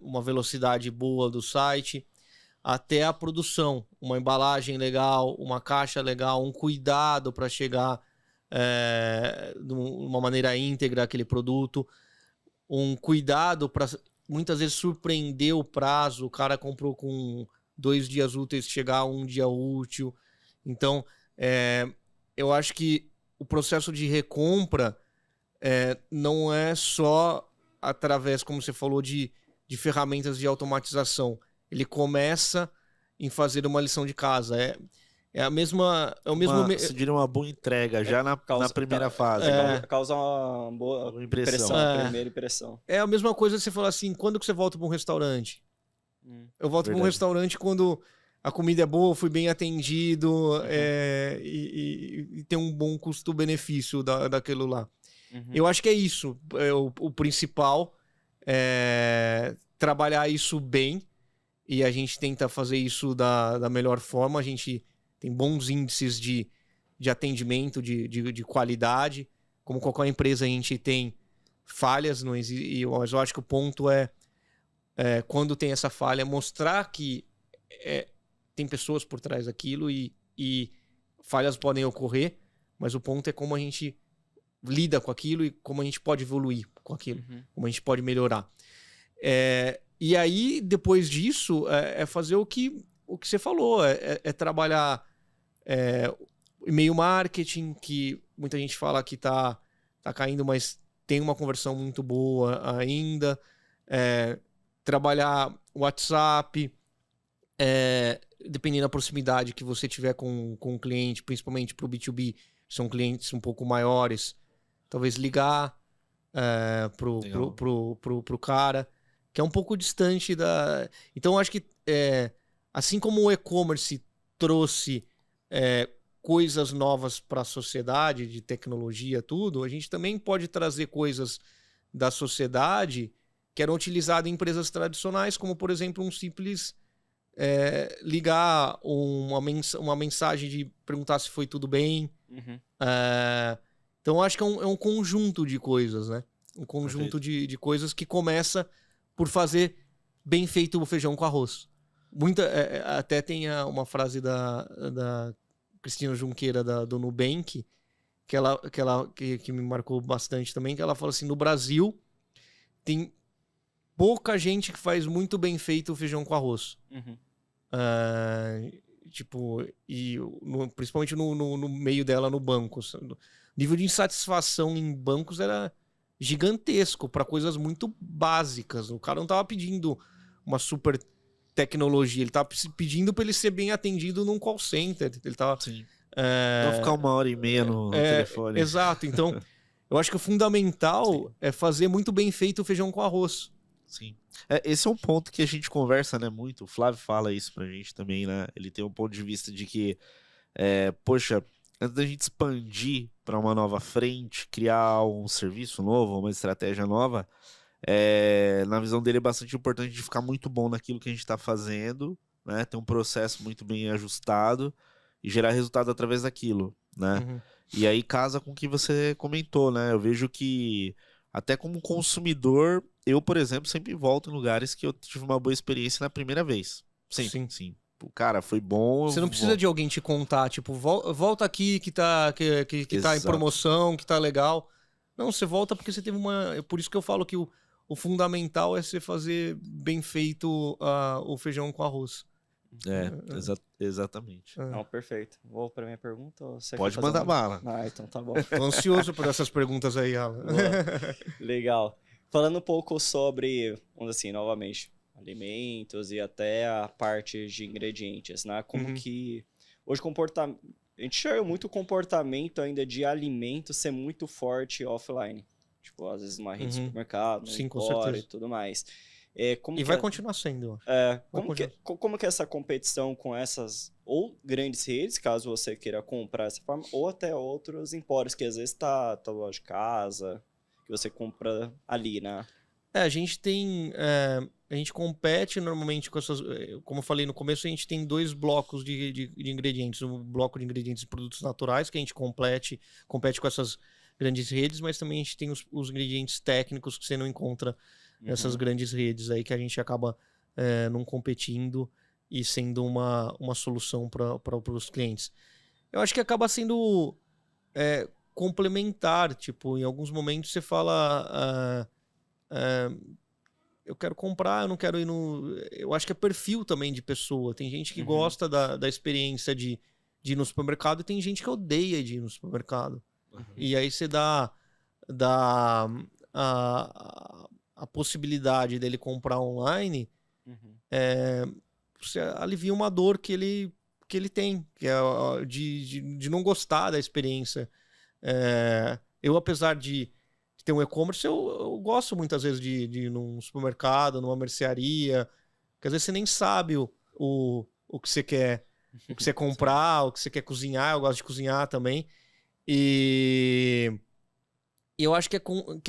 uma velocidade boa do site, até a produção, uma embalagem legal, uma caixa legal, um cuidado para chegar de uma maneira íntegra aquele produto, um cuidado para muitas vezes surpreender o prazo, o cara comprou com 2 dias úteis, chegar a 1 dia útil. Então, eu acho que o processo de recompra não é só através, como você falou, de ferramentas de automatização. Ele começa em fazer uma lição de casa. É a mesma... Você diria uma boa entrega já na primeira fase. Causa uma boa impressão. Primeira impressão. É a mesma coisa que você falar assim, quando que você volta para um restaurante? Eu volto para um restaurante quando a comida é boa, fui bem atendido e tem um bom custo-benefício daquilo lá. Eu acho que é isso. O principal é trabalhar isso bem e a gente tenta fazer isso da melhor forma. A gente tem bons índices de atendimento, de qualidade. Como qualquer empresa, a gente tem falhas, mas eu acho que o ponto quando tem essa falha, mostrar que tem pessoas por trás daquilo e falhas podem ocorrer, mas o ponto é como a gente lida com aquilo e como a gente pode evoluir com aquilo, como a gente pode melhorar. E aí, depois disso, fazer o que você falou, trabalhar e-mail marketing, que muita gente fala que tá caindo, mas tem uma conversão muito boa ainda. Trabalhar WhatsApp, dependendo da proximidade que você tiver com o cliente, principalmente para o B2B, são clientes um pouco maiores, talvez ligar pro cara, que é um pouco distante da... Então, acho que assim como o e-commerce trouxe coisas novas para a sociedade, de tecnologia, tudo, a gente também pode trazer coisas da sociedade que eram utilizadas em empresas tradicionais, como, por exemplo, um simples ligar uma mensagem de perguntar se foi tudo bem. Então, acho que é um conjunto de coisas, né? Um conjunto de coisas que começa por fazer bem feito o feijão com arroz. Até tem uma frase da Cristina Junqueira, do Nubank, que me marcou bastante também, que ela fala assim, no Brasil tem pouca gente que faz muito bem feito o feijão com arroz. Principalmente no meio dela no banco. O nível de insatisfação em bancos era gigantesco para coisas muito básicas. O cara não estava pedindo uma super tecnologia, ele estava pedindo para ele ser bem atendido num call center. Ele tava, não ficar 1h30 no telefone. Exato. Então, eu acho que o fundamental é fazer muito bem feito o feijão com arroz. Sim. Esse é um ponto que a gente conversa, né, muito. O Flávio fala isso pra gente também, né? Ele tem um ponto de vista de que, poxa, antes da gente expandir para uma nova frente, criar um serviço novo, uma estratégia nova, na visão dele é bastante importante de ficar muito bom naquilo que a gente está fazendo, né? Ter um processo muito bem ajustado e gerar resultado através daquilo, né? E aí casa com o que você comentou, né? Eu vejo que até como consumidor, eu, por exemplo, sempre volto em lugares que eu tive uma boa experiência na primeira vez. Sempre, sim. Cara, foi bom. Você não precisa de alguém te contar, tipo, volta aqui que tá em promoção, que tá legal. Não, você volta porque você teve uma... Por isso que eu falo que o fundamental é você fazer bem feito o feijão com arroz. Exatamente. Não, perfeito. Vou pra minha pergunta? Ou você Pode mandar bala. Então tá bom. Tô ansioso por essas perguntas aí, Alan. Legal. Falando um pouco sobre, vamos assim, novamente, alimentos e até a parte de ingredientes, né? Como que hoje a gente enxerga muito o comportamento ainda de alimento ser muito forte offline. Tipo, às vezes numa rede de supermercado, sim, com fora certeza. E tudo mais. E vai continuar sendo, eu acho. Como que é essa competição com essas ou grandes redes, caso você queira comprar dessa forma, ou até outros empórios que às vezes tá loja de casa, que você compra ali, né? A gente tem... a gente compete normalmente com essas... Como eu falei no começo, a gente tem 2 blocos de ingredientes. Um bloco de ingredientes de produtos naturais, que a gente compete com essas grandes redes, mas também a gente tem os ingredientes técnicos que você não encontra nessas grandes redes aí, que a gente acaba não competindo e sendo uma solução para os clientes. Eu acho que acaba sendo complementar. Tipo, em alguns momentos você fala... eu quero comprar, eu não quero ir no... Eu acho que é perfil também de pessoa. Tem gente que gosta da experiência de ir no supermercado e tem gente que odeia de ir no supermercado. E aí você dá a possibilidade dele comprar online, você alivia uma dor que ele tem, que é de não gostar da experiência. Eu, apesar de ter um e-commerce, eu gosto muitas vezes de ir num supermercado, numa mercearia, porque às vezes você nem sabe o que você quer, o que você comprar, o que você quer cozinhar. Eu gosto de cozinhar também. E eu acho que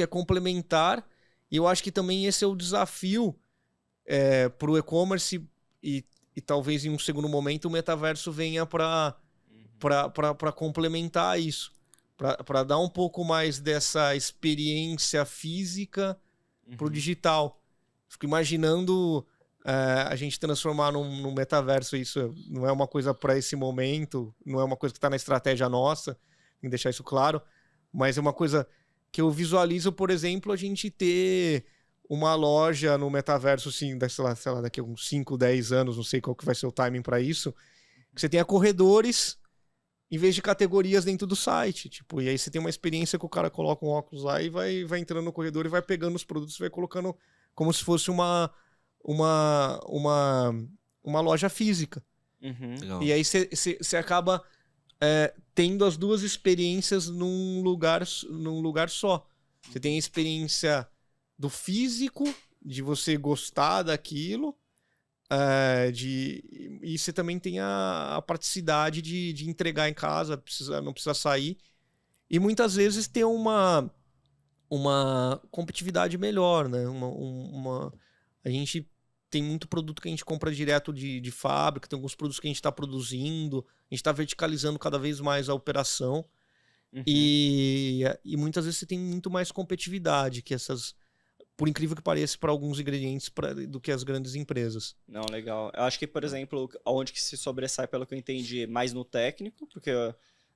é complementar, e eu acho que também esse é o desafio para o e-commerce, e talvez em um segundo momento o metaverso venha para complementar isso, para dar um pouco mais dessa experiência física para o digital. Fico imaginando a gente transformar num metaverso. Isso não é uma coisa para esse momento, não é uma coisa que está na estratégia nossa, tem que deixar isso claro, mas é uma coisa que eu visualizo, por exemplo, a gente ter uma loja no metaverso, assim, sei lá, daqui a uns 5, 10 anos, não sei qual que vai ser o timing para isso, que você tenha corredores em vez de categorias dentro do site, tipo, e aí você tem uma experiência que o cara coloca um óculos lá e vai entrando no corredor e vai pegando os produtos e vai colocando como se fosse uma loja física. E aí você acaba tendo as duas experiências num lugar só. Você tem a experiência do físico, de você gostar daquilo, e você também tem a praticidade de entregar em casa, não precisa sair. E muitas vezes ter uma competitividade melhor, né? A gente tem muito produto que a gente compra direto de fábrica, tem alguns produtos que a gente está produzindo, a gente está verticalizando cada vez mais a operação. E muitas vezes você tem muito mais competitividade que essas, por incrível que pareça, para alguns ingredientes do que as grandes empresas. Não, legal. Eu acho que, por exemplo, onde que se sobressai, pelo que eu entendi, mais no técnico, porque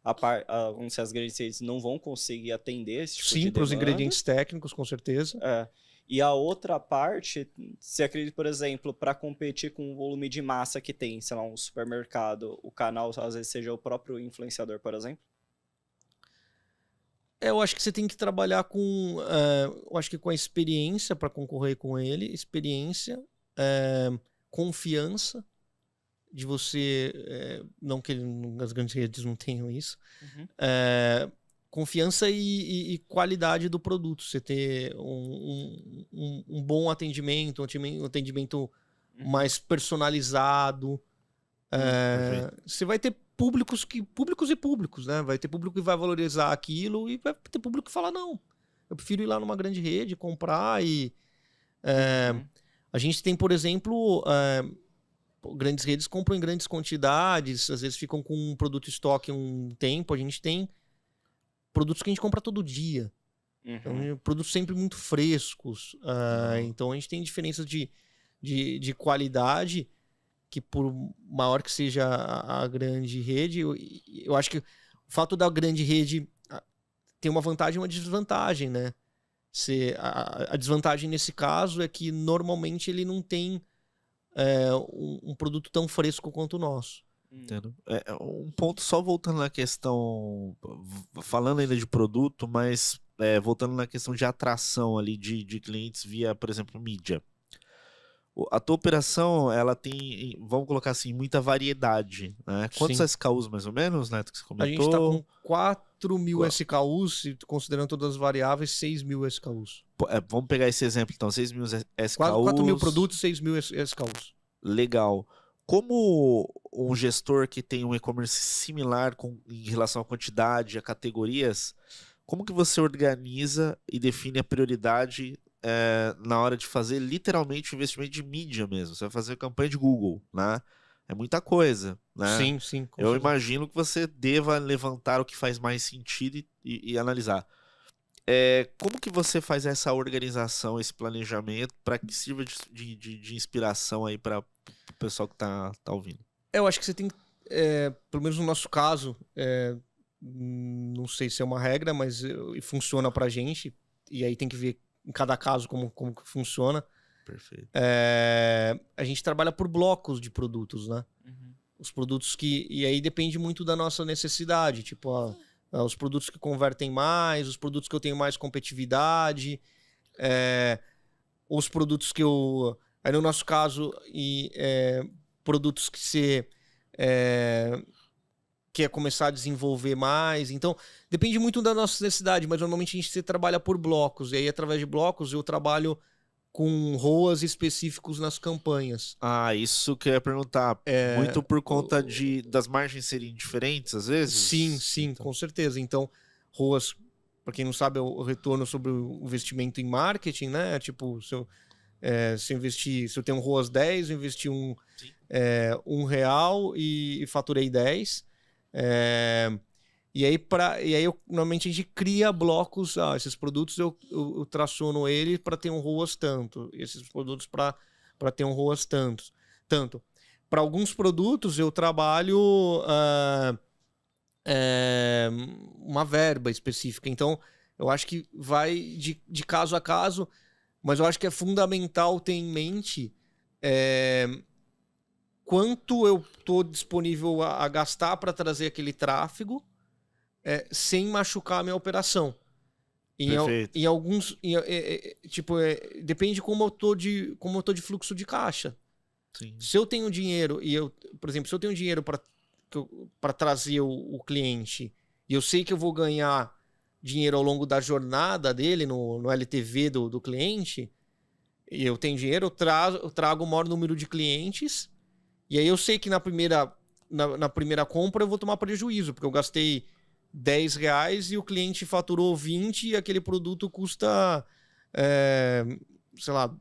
vamos dizer, as grandes redes não vão conseguir atender esse tipo de demanda. Sim, para os ingredientes técnicos, com certeza. E a outra parte, se acredita, por exemplo, para competir com o volume de massa que tem, sei lá, um supermercado, o canal às vezes seja o próprio influenciador, por exemplo? Eu acho que você tem que trabalhar eu acho que com a experiência para concorrer com ele, experiência, confiança de você, não que as grandes redes não tenham isso, confiança e qualidade do produto. Você ter um bom atendimento, um atendimento mais personalizado. Você vai ter públicos e públicos, né? Vai ter público que vai valorizar aquilo e vai ter público que fala, não, eu prefiro ir lá numa grande rede, comprar. A gente tem, por exemplo, grandes redes compram em grandes quantidades, às vezes ficam com um produto em estoque um tempo. A gente tem produtos que a gente compra todo dia. Então, produtos sempre muito frescos. Então a gente tem diferenças de qualidade que por maior que seja a grande rede, eu acho que o fato da grande rede tem uma vantagem e uma desvantagem, né? A desvantagem nesse caso é que normalmente ele não tem um produto tão fresco quanto o nosso. Entendo. Um ponto só voltando na questão, falando ainda de produto, mas voltando na questão de atração ali de clientes via, por exemplo, mídia. A tua operação, ela tem, vamos colocar assim, muita variedade, né? Quantos Sim. SKUs mais ou menos, Neto, que você comentou? A gente está com 4.000 SKUs, considerando todas as variáveis, 6.000 SKUs. Vamos pegar esse exemplo, então, 6.000 SKUs. 4.000 produtos, 6.000 SKUs. Legal. Como um gestor que tem um e-commerce similar em relação à quantidade, a categorias, como que você organiza e define a prioridade na hora de fazer literalmente o investimento de mídia mesmo? Você vai fazer campanha de Google, né? É muita coisa, né? Sim, sim. Eu imagino que você deva levantar o que faz mais sentido e analisar. Como que você faz essa organização, esse planejamento, para que sirva de inspiração aí para o pessoal que tá ouvindo? Eu acho que você tem, pelo menos no nosso caso, não sei se é uma regra, mas funciona pra gente, e aí tem que ver em cada caso como que funciona. Perfeito. A gente trabalha por blocos de produtos, né? Uhum. Os produtos e aí depende muito da nossa necessidade, tipo, os produtos que convertem mais, os produtos que eu tenho mais competitividade, os produtos que eu... Aí no nosso caso, produtos que você quer começar a desenvolver mais. Então, depende muito da nossa necessidade, mas normalmente a gente trabalha por blocos. E aí, através de blocos, eu trabalho com ROAS específicos nas campanhas. Ah, isso que eu ia perguntar. Muito por conta das margens serem diferentes, às vezes? Sim, então, com certeza. Então, ROAS, para quem não sabe, é o retorno sobre o investimento em marketing, né? Tipo, se eu tenho um ROAS 10, eu investi R$1 e faturei 10. E aí normalmente a gente cria blocos. Esses produtos eu traciono ele para ter um ROAS tanto, esses produtos para ter um ROAS tanto. Para alguns produtos eu trabalho uma verba específica. Então eu acho que vai de caso a caso, mas eu acho que é fundamental ter em mente quanto eu estou disponível a gastar para trazer aquele tráfego sem machucar a minha operação. Em alguns... depende de como eu tô de fluxo de caixa. Sim. Se eu tenho dinheiro por exemplo, se eu tenho dinheiro para trazer o cliente e eu sei que eu vou ganhar dinheiro ao longo da jornada dele no LTV do cliente, e eu tenho dinheiro, eu trago o maior número de clientes, e aí eu sei que na primeira compra eu vou tomar prejuízo, porque eu gastei R$10 e o cliente faturou 20 e aquele produto custa, sei lá,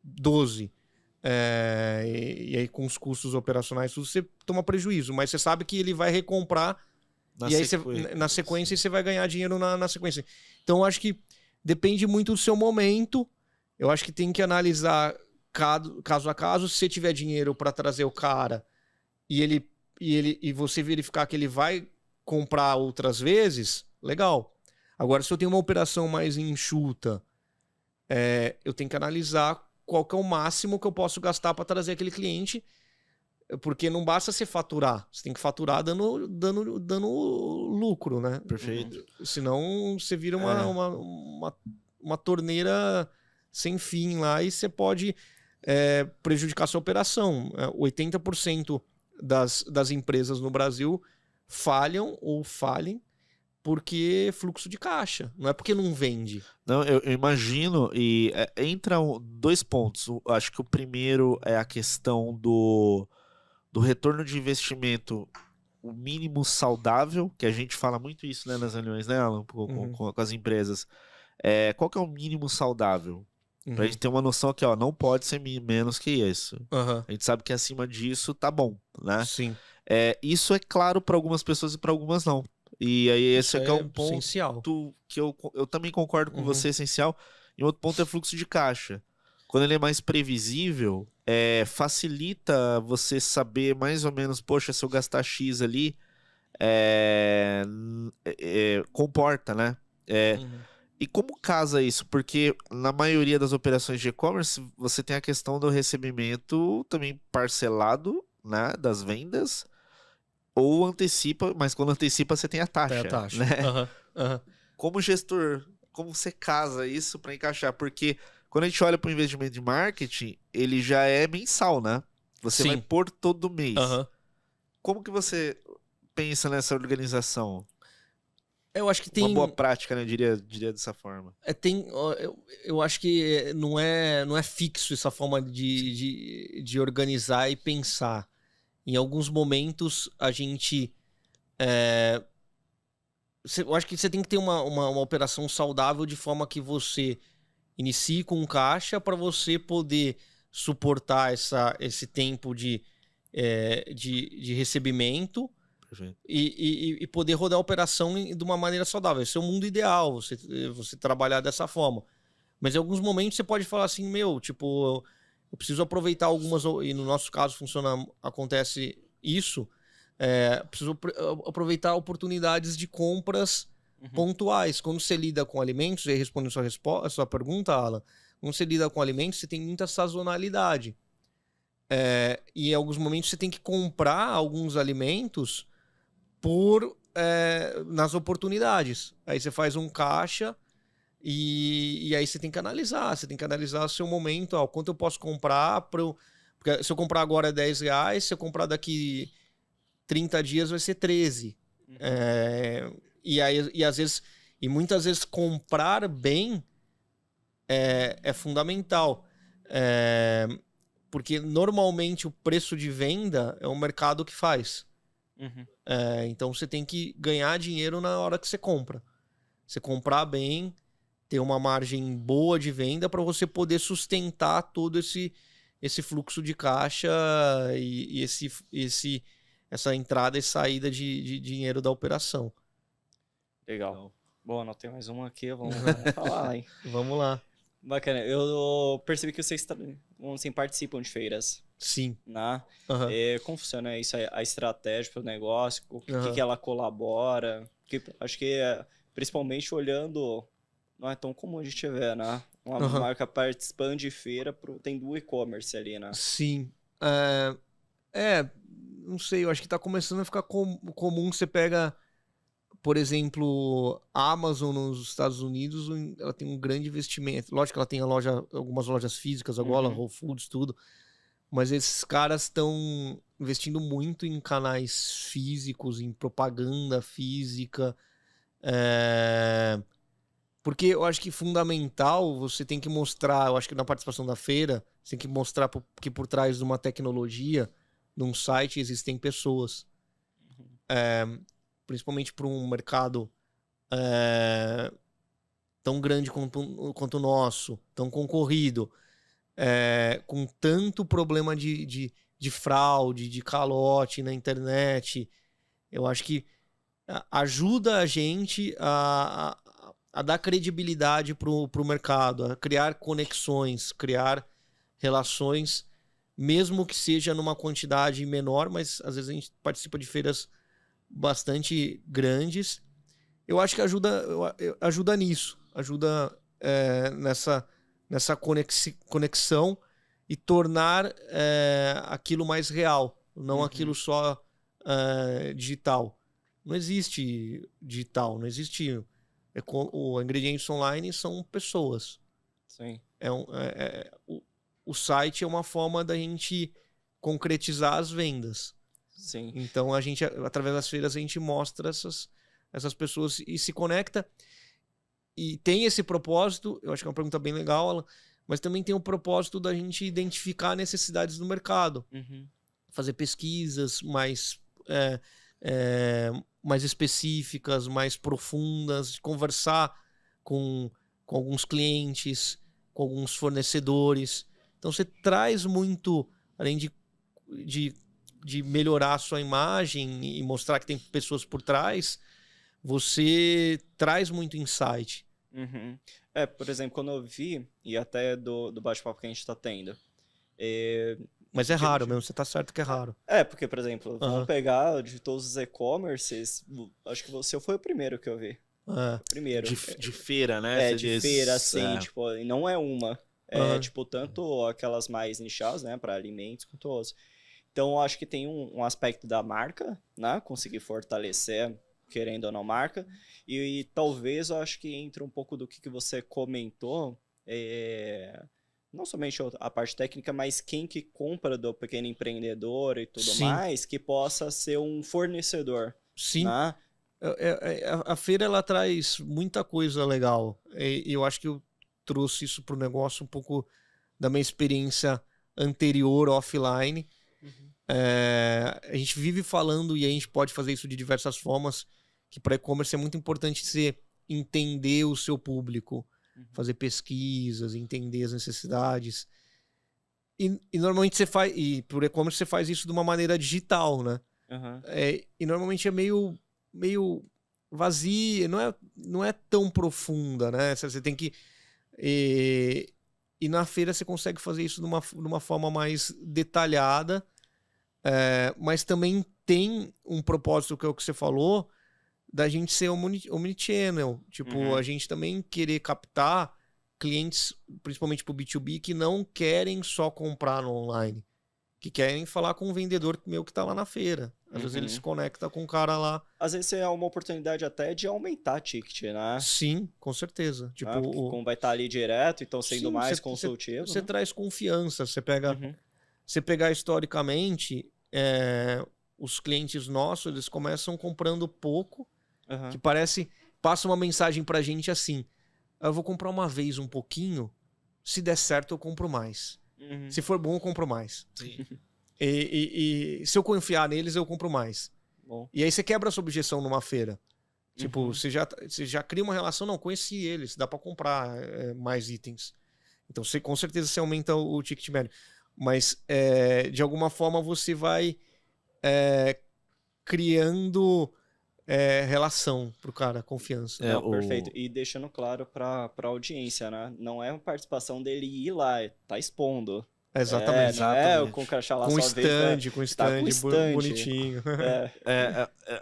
12. E aí com os custos operacionais tudo, você toma prejuízo, mas você sabe que ele vai recomprar na sequência você vai ganhar dinheiro na sequência. Então eu acho que depende muito do seu momento. Eu acho que tem que analisar caso a caso. Se você tiver dinheiro para trazer o cara e você verificar que ele vai comprar outras vezes, legal. Agora, se eu tenho uma operação mais enxuta, eu tenho que analisar qual que é o máximo que eu posso gastar para trazer aquele cliente, porque não basta você faturar, você tem que faturar dando lucro, né? Perfeito. Senão você vira uma torneira sem fim lá e você pode prejudicar a sua operação. 80% das empresas no Brasil falham ou falhem porque fluxo de caixa, não é porque não vende. Não, eu imagino, e entram 2 pontos. Acho que o primeiro é a questão do retorno de investimento, o mínimo saudável, que a gente fala muito isso, né, nas reuniões, né, Alan, com as empresas. Qual que é o mínimo saudável? Pra gente ter uma noção aqui, não pode ser menos que isso. A gente sabe que acima disso tá bom, né? Sim. Isso é claro para algumas pessoas e para algumas não. E aí esse aqui é um ponto essencial. Que eu também concordo com você, essencial. E outro ponto é fluxo de caixa. Quando ele é mais previsível, facilita você saber mais ou menos, poxa, se eu gastar X ali, comporta, né? E como casa isso? Porque na maioria das operações de e-commerce, você tem a questão do recebimento também parcelado, né, das vendas, ou antecipa, mas quando antecipa você tem a taxa, né? Como gestor, como você casa isso para encaixar? Porque quando a gente olha para o investimento de marketing, ele já é mensal, né? Você vai pôr todo mês. Como que você pensa nessa organização? Eu acho que tem... Uma boa prática, né? Eu diria dessa forma. Eu acho que não é fixo essa forma de organizar e pensar. Em alguns momentos, a gente... eu acho que você tem que ter uma operação saudável de forma que você inicie com um caixa para você poder suportar esse tempo de recebimento e poder rodar a operação de uma maneira saudável. Esse é o mundo ideal, você trabalhar dessa forma. Mas em alguns momentos você pode falar assim, tipo, eu preciso aproveitar algumas, e no nosso caso acontece isso, preciso aproveitar oportunidades de compras pontuais. Quando você lida com alimentos, e respondendo a sua pergunta, Alan, quando você lida com alimentos, você tem muita sazonalidade. E em alguns momentos você tem que comprar alguns alimentos nas oportunidades. Aí você faz um caixa e aí você tem que analisar. Você tem que analisar o seu momento, quanto eu posso comprar. Porque se eu comprar agora é R$10, se eu comprar daqui 30 dias vai ser 13. E muitas vezes comprar bem é fundamental. Porque normalmente o preço de venda é o mercado que faz. Então você tem que ganhar dinheiro na hora que você compra. Você comprar bem, ter uma margem boa de venda para você poder sustentar todo esse fluxo de caixa e essa entrada e saída de dinheiro da operação. Legal. Bom, anotei mais uma aqui, vamos falar, hein? Vamos lá. Bacana. Eu percebi que vocês participam de feiras. Sim. Né? Como funciona isso? A estratégia para o negócio? O que ela colabora? Porque acho que, principalmente olhando, não é tão comum a gente ver, né? Uma marca participando de feira, tem do e-commerce ali, né? Sim. Não sei, eu acho que tá começando a ficar comum. Você pega, por exemplo, a Amazon nos Estados Unidos, ela tem um grande investimento. Lógico que ela tem algumas lojas físicas agora, Whole Foods, tudo. Mas esses caras estão investindo muito em canais físicos, em propaganda física. Porque eu acho que fundamental, você tem que mostrar, eu acho que na participação da feira, você tem que mostrar que por trás de uma tecnologia, num site, existem pessoas. Principalmente para um mercado tão grande quanto o nosso, tão concorrido, com tanto problema de fraude, de calote na internet. Eu acho que ajuda a gente a dar credibilidade para o mercado, a criar conexões, criar relações, mesmo que seja numa quantidade menor, mas às vezes a gente participa de feiras bastante grandes. Eu acho que ajuda nisso, ajuda nessa conexão e tornar aquilo mais real, não aquilo só digital. Não existe digital, não existe... O Ingredientes Online são pessoas. Sim. O site é uma forma da gente concretizar as vendas. Sim. Então, através das feiras, a gente mostra essas pessoas e se conecta. E tem esse propósito, eu acho que é uma pergunta bem legal, Alan, mas também tem o propósito da gente identificar necessidades do mercado. Fazer pesquisas mais específicas, mais profundas, conversar com alguns clientes, com alguns fornecedores. Então você traz muito, além de melhorar a sua imagem e mostrar que tem pessoas por trás, você traz muito insight. Por exemplo, quando eu vi, e até do bate-papo que a gente está tendo, Mas é raro mesmo, você tá certo que é raro. Porque, por exemplo, vamos pegar de todos os e-commerces, acho que você foi o primeiro que eu vi. O primeiro. De feira, né? De feira, assim, tipo, e não é uma. Tipo, tanto aquelas mais nichadas, né, para alimentos, quanto outros. Então, eu acho que tem um aspecto da marca, né, conseguir fortalecer, querendo ou não, marca. E talvez eu acho que entra um pouco do que você comentou, não somente a parte técnica, mas quem que compra do pequeno empreendedor e tudo mais, que possa ser um fornecedor. Sim. Né? A feira, ela traz muita coisa legal. E eu acho que eu trouxe isso para o negócio um pouco da minha experiência anterior, offline. A gente vive falando, e a gente pode fazer isso de diversas formas, que para e-commerce é muito importante você entender o seu público, fazer pesquisas, entender as necessidades. E normalmente você faz, e por e-commerce você faz isso de uma maneira digital, né? E normalmente é meio vazia, não é tão profunda, né? Você tem que... E na feira você consegue fazer isso de uma forma mais detalhada, mas também tem um propósito, que é o que você falou, da gente ser omnichannel. Tipo, a gente também querer captar clientes, principalmente pro B2B, que não querem só comprar no online, que querem falar com um vendedor meu que tá lá na feira. Às vezes ele se conecta com um cara lá. Às vezes é uma oportunidade até de aumentar ticket, né? Sim, com certeza. Tipo, como vai estar ali direto, então sendo mais consultivo. Você traz confiança. Você pega... Você pegar historicamente, os clientes nossos, eles começam comprando pouco, que passa uma mensagem pra gente assim: eu vou comprar uma vez um pouquinho, se der certo eu compro mais. Se for bom eu compro mais. Sim. E se eu confiar neles eu compro mais. Bom. E aí você quebra essa objeção numa feira. Tipo, você já cria uma relação, não, conheci eles, dá pra comprar mais itens. Então com certeza você aumenta o ticket médio. Mas de alguma forma você vai criando relação pro cara, confiança. Perfeito. E deixando claro pra audiência, né? Não é uma participação dele ir lá, tá expondo. Exatamente. Não com o crachá lá com só stand, com stand, stand bonitinho.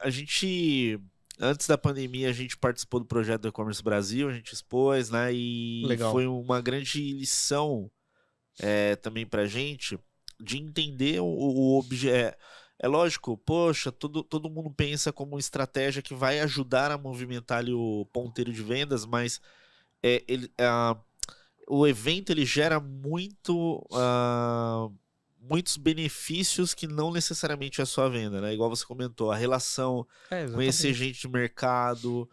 A gente, antes da pandemia, a gente participou do projeto do E-Commerce Brasil, a gente expôs, né? E Legal. foi uma grande lição também pra gente de entender o objeto. É lógico, poxa, todo mundo pensa como uma estratégia que vai ajudar a movimentar ali o ponteiro de vendas, mas o evento ele gera muitos benefícios que não necessariamente é só a venda, né? Igual você comentou, a relação, conhecer gente de mercado,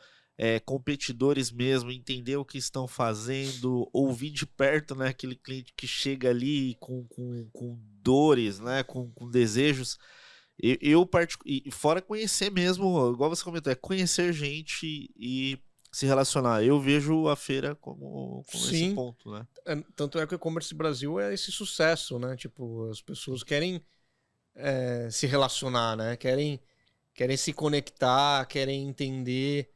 competidores mesmo, entender o que estão fazendo, ouvir de perto, né? Aquele cliente que chega ali com dores, né? Com desejos. E fora conhecer mesmo, igual você comentou, conhecer gente e se relacionar. Eu vejo a feira como esse ponto, né? Tanto é que o e-commerce Brasil é esse sucesso, né? Tipo, as pessoas querem se relacionar, né? Querem se conectar, querem entender.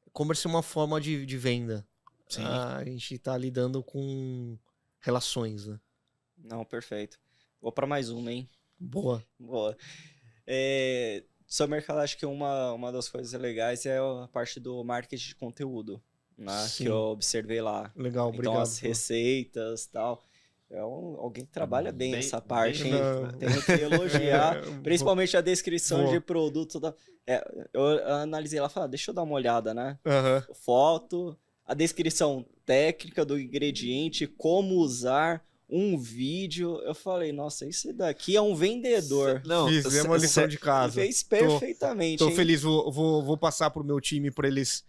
E-commerce é uma forma de venda. Sim. A gente tá lidando com relações, né? Não, perfeito. Vou para mais uma, hein? Boa. Sobre mercado, acho que uma das coisas legais é a parte do marketing de conteúdo, né? Que eu observei lá. Legal, então, obrigado. as receitas e tal. Alguém que trabalha bem essa parte, hein? Não. Tenho que elogiar, principalmente a descrição de produto. Eu analisei lá e falei, deixa eu dar uma olhada, né? Foto, a descrição técnica do ingrediente, como usar, um vídeo. Eu falei, nossa, isso daqui é um vendedor. Fizemos uma lição de casa. Fez perfeitamente. Tô feliz, vou passar pro meu time para eles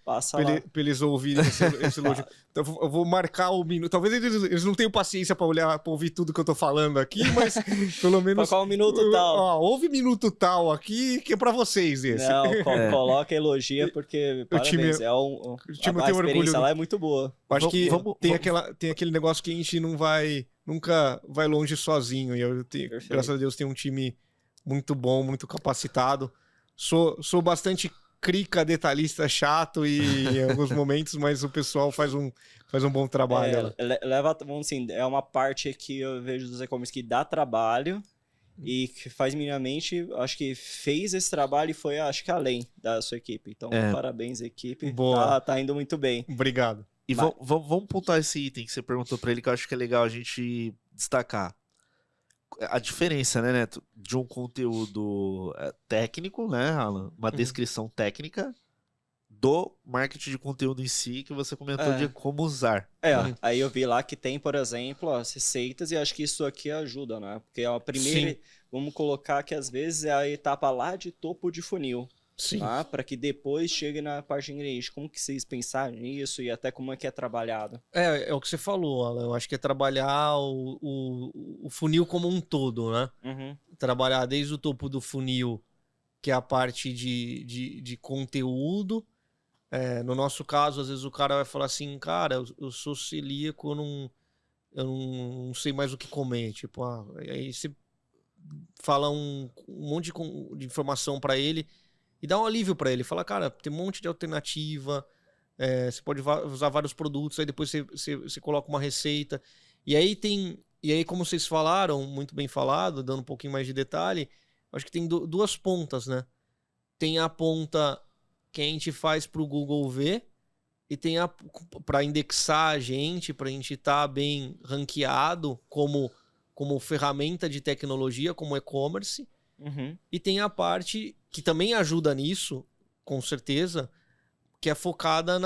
ouvirem esse elogio. Então, eu vou marcar o minuto. Talvez eles não tenham paciência para ouvir tudo que eu tô falando aqui, mas pelo menos. Qual minuto tal? Ouve minuto tal aqui, que é para vocês esse. Não, coloca elogia, porque parabéns, a experiência lá é muito boa. Acho que tem aquele negócio que a gente nunca vai longe sozinho. E graças a Deus, tenho um time muito bom, muito capacitado. Sou bastante crica detalhista chato e em alguns momentos, mas o pessoal faz um bom trabalho. Leva, vamos assim, é uma parte que eu vejo dos e-commerce que dá trabalho e que faz minimamente, acho que fez esse trabalho e foi, acho que além da sua equipe. Então, parabéns, equipe. Boa. Tá indo muito bem. Obrigado. E vamos pontuar esse item que você perguntou pra ele, que eu acho que é legal a gente destacar. A diferença, né, Neto, de um conteúdo técnico, né, Alan? Uma descrição técnica do marketing de conteúdo em si, que você comentou de como usar. Aí eu vi lá que tem, por exemplo, as receitas, e acho que isso aqui ajuda, né? Porque a primeira, vamos colocar que às vezes é a etapa lá de topo de funil. Sim. Tá? Para que depois chegue na parte de ingrediente. Como que vocês pensaram nisso e até como é que é trabalhado? É o que você falou, Alan. Eu acho que é trabalhar o funil como um todo, né? Uhum. Trabalhar desde o topo do funil, que é a parte de conteúdo. No nosso caso, às vezes o cara vai falar assim, cara, eu sou celíaco, eu não sei mais o que comer. Tipo, aí você fala um monte de informação para ele e dá um alívio para ele. Fala, cara, tem um monte de alternativa, você pode usar vários produtos, aí depois você coloca uma receita. E aí, como vocês falaram, muito bem falado, dando um pouquinho mais de detalhe, acho que tem duas pontas, né? Tem a ponta que a gente faz para o Google ver e tem para indexar a gente, para a gente estar bem ranqueado como ferramenta de tecnologia, como e-commerce. Uhum. E tem a parte que também ajuda nisso, com certeza, que é focada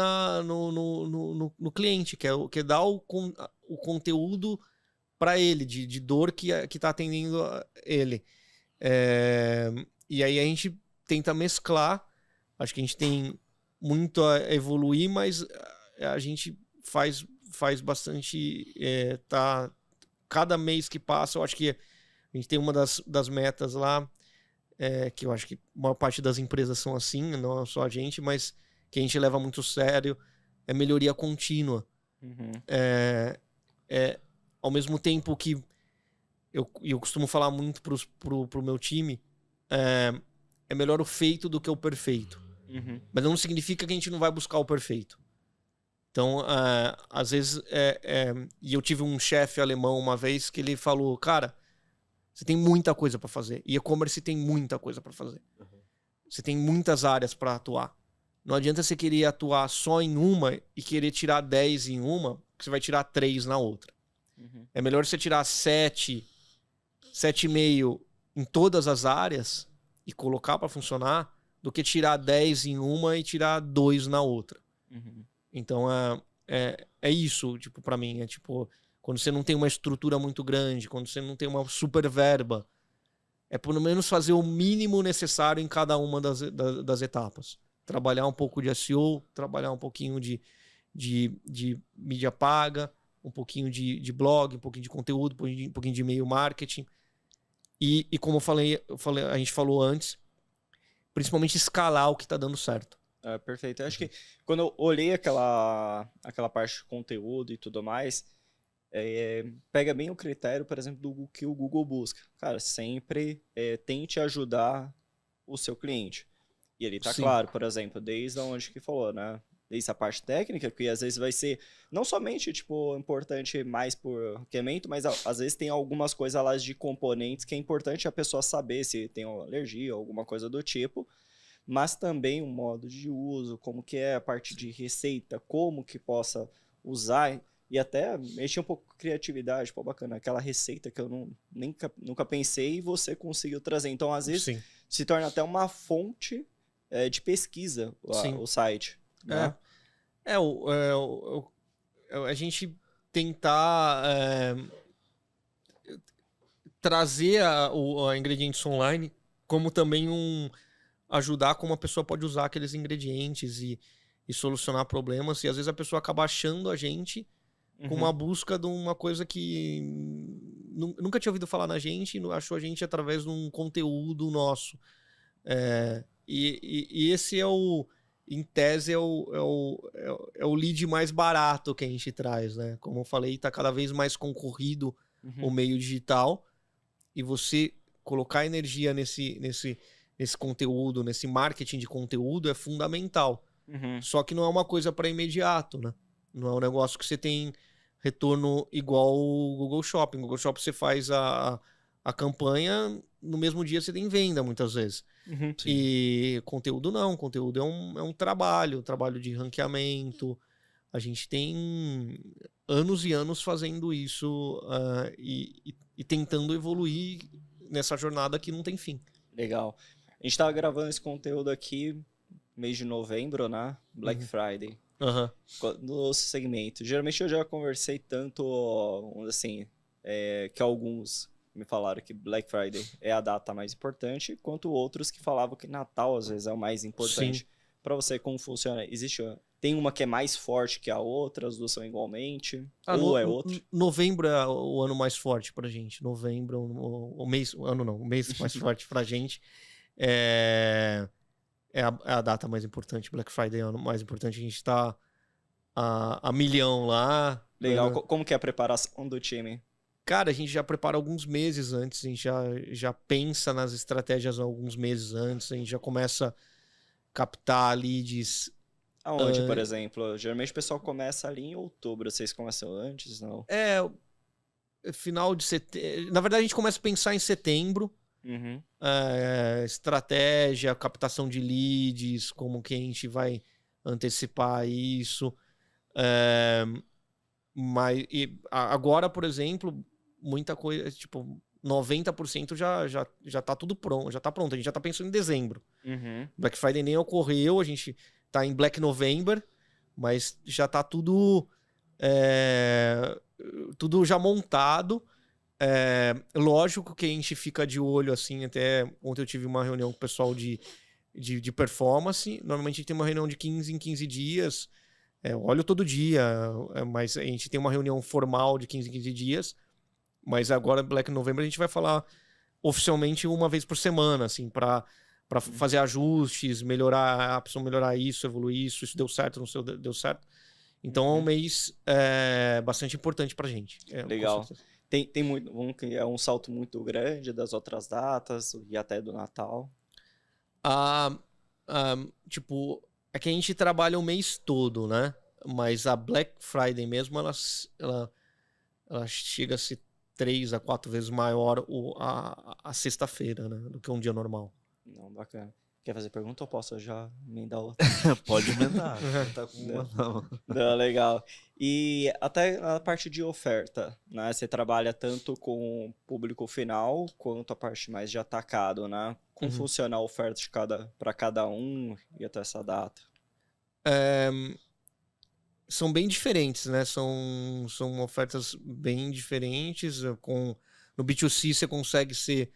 no cliente, que é dar o conteúdo para ele, de dor que está atendendo ele. E aí a gente tenta mesclar. Acho que a gente tem muito a evoluir, mas a gente faz bastante. Cada mês que passa, eu acho que a gente tem uma das metas lá, que eu acho que a maior parte das empresas são assim, não só a gente, mas que a gente leva muito sério, é melhoria contínua. Uhum. Ao mesmo tempo que eu costumo falar muito pro meu time, é melhor o feito do que o perfeito. Uhum. Mas não significa que a gente não vai buscar o perfeito. Então, às vezes, e eu tive um chefe alemão uma vez que ele falou, cara, você tem muita coisa para fazer. E e-commerce tem muita coisa para fazer. Uhum. Você tem muitas áreas para atuar. Não adianta você querer atuar só em uma e querer tirar 10 em uma, que você vai tirar 3 na outra. Uhum. É melhor você tirar 7,5 em todas as áreas e colocar para funcionar do que tirar 10 em uma e tirar 2 na outra. Uhum. Então, é isso, tipo, para mim. É tipo, quando você não tem uma estrutura muito grande, quando você não tem uma super verba, é pelo menos fazer o mínimo necessário em cada uma das etapas. Trabalhar um pouco de SEO, trabalhar um pouquinho de mídia paga, um pouquinho de blog, um pouquinho de conteúdo, um pouquinho de e-mail marketing. E como eu falei, a gente falou antes, principalmente escalar o que está dando certo. Perfeito. Eu acho que quando eu olhei aquela parte de conteúdo e tudo mais, pega bem o critério, por exemplo, do que o Google busca. Cara, sempre tente ajudar o seu cliente. E ele tá claro, por exemplo, desde onde que falou, né? Desde a parte técnica, que às vezes vai ser não somente tipo importante mais por ranqueamento, mas às vezes tem algumas coisas lá de componentes que é importante a pessoa saber se tem uma alergia ou alguma coisa do tipo, mas também o modo de uso, como que é a parte de receita, como que possa usar e até mexer um pouco com criatividade, pô, bacana, aquela receita que eu nunca pensei e você conseguiu trazer. Então, às vezes, se torna até uma fonte de pesquisa o site. Né? A gente tentar trazer a ingredientes online como também ajudar como a pessoa pode usar aqueles ingredientes e solucionar problemas. E às vezes a pessoa acaba achando a gente com uma busca de uma coisa que nunca tinha ouvido falar na gente, achou a gente através de um conteúdo nosso. E esse em tese, é o lead mais barato que a gente traz, né? Como eu falei, está cada vez mais concorrido o meio digital, e você colocar energia nesse conteúdo, nesse marketing de conteúdo é fundamental. Uhum. Só que não é uma coisa para imediato, né? Não é um negócio que você tem retorno igual o Google Shopping. O Google Shopping você faz a campanha, no mesmo dia você tem venda, muitas vezes. Uhum. E conteúdo não. Conteúdo é um trabalho de ranqueamento. A gente tem anos e anos fazendo isso e tentando evoluir nessa jornada que não tem fim. Legal. A gente tava gravando esse conteúdo aqui mês de novembro, né? Black Friday. Uhum. No segmento. Geralmente eu já conversei tanto, assim, que alguns me falaram que Black Friday é a data mais importante, quanto outros que falavam que Natal às vezes é o mais importante. Para você, como funciona? Tem uma que é mais forte que a outra, as duas são igualmente? Ou é outra? Novembro é o ano mais forte pra gente. Novembro, o mês mais forte pra gente. É a data mais importante. Black Friday é o ano mais importante. A gente tá a milhão lá. Legal. Como que é a preparação do time? Cara, a gente já prepara alguns meses antes. A gente já pensa nas estratégias alguns meses antes. A gente já começa a captar leads. Aonde, por exemplo? Geralmente o pessoal começa ali em outubro. Vocês começam antes, não? Final de setembro. Na verdade, a gente começa a pensar em setembro. Uhum. Estratégia, captação de leads, como que a gente vai antecipar isso. Mas agora, por exemplo, muita coisa, tipo, 90% já tá tudo pronto, já tá pronto. A gente já tá pensando em dezembro. Uhum. Black Friday nem ocorreu, a gente tá em Black November, mas já tá tudo já montado. Lógico que a gente fica de olho, assim, até ontem eu tive uma reunião com o pessoal de performance. Normalmente a gente tem uma reunião de 15 em 15 dias. Eu olho todo dia, mas a gente tem uma reunião formal de 15 em 15 dias. Mas agora, Black November, a gente vai falar oficialmente uma vez por semana, assim, para fazer ajustes, melhorar, a melhorar isso, evoluir isso deu certo, não deu certo. Então é um mês bastante importante pra gente. Legal. Tem muito, é um salto muito grande das outras datas e até do Natal. Tipo, é que a gente trabalha o mês todo, né? Mas a Black Friday mesmo, ela chega a ser 3 a 4 vezes maior a sexta-feira, né? Do que um dia normal. Não, bacana. Quer fazer pergunta ou posso já emendar outra? Pode emendar. Não tá com uma, não. Não, legal. E até a parte de oferta, né? Você trabalha tanto com o público final quanto a parte mais de atacado, né? Como funciona a oferta para cada um e até essa data? São bem diferentes, né? São ofertas bem diferentes. No B2C você consegue ser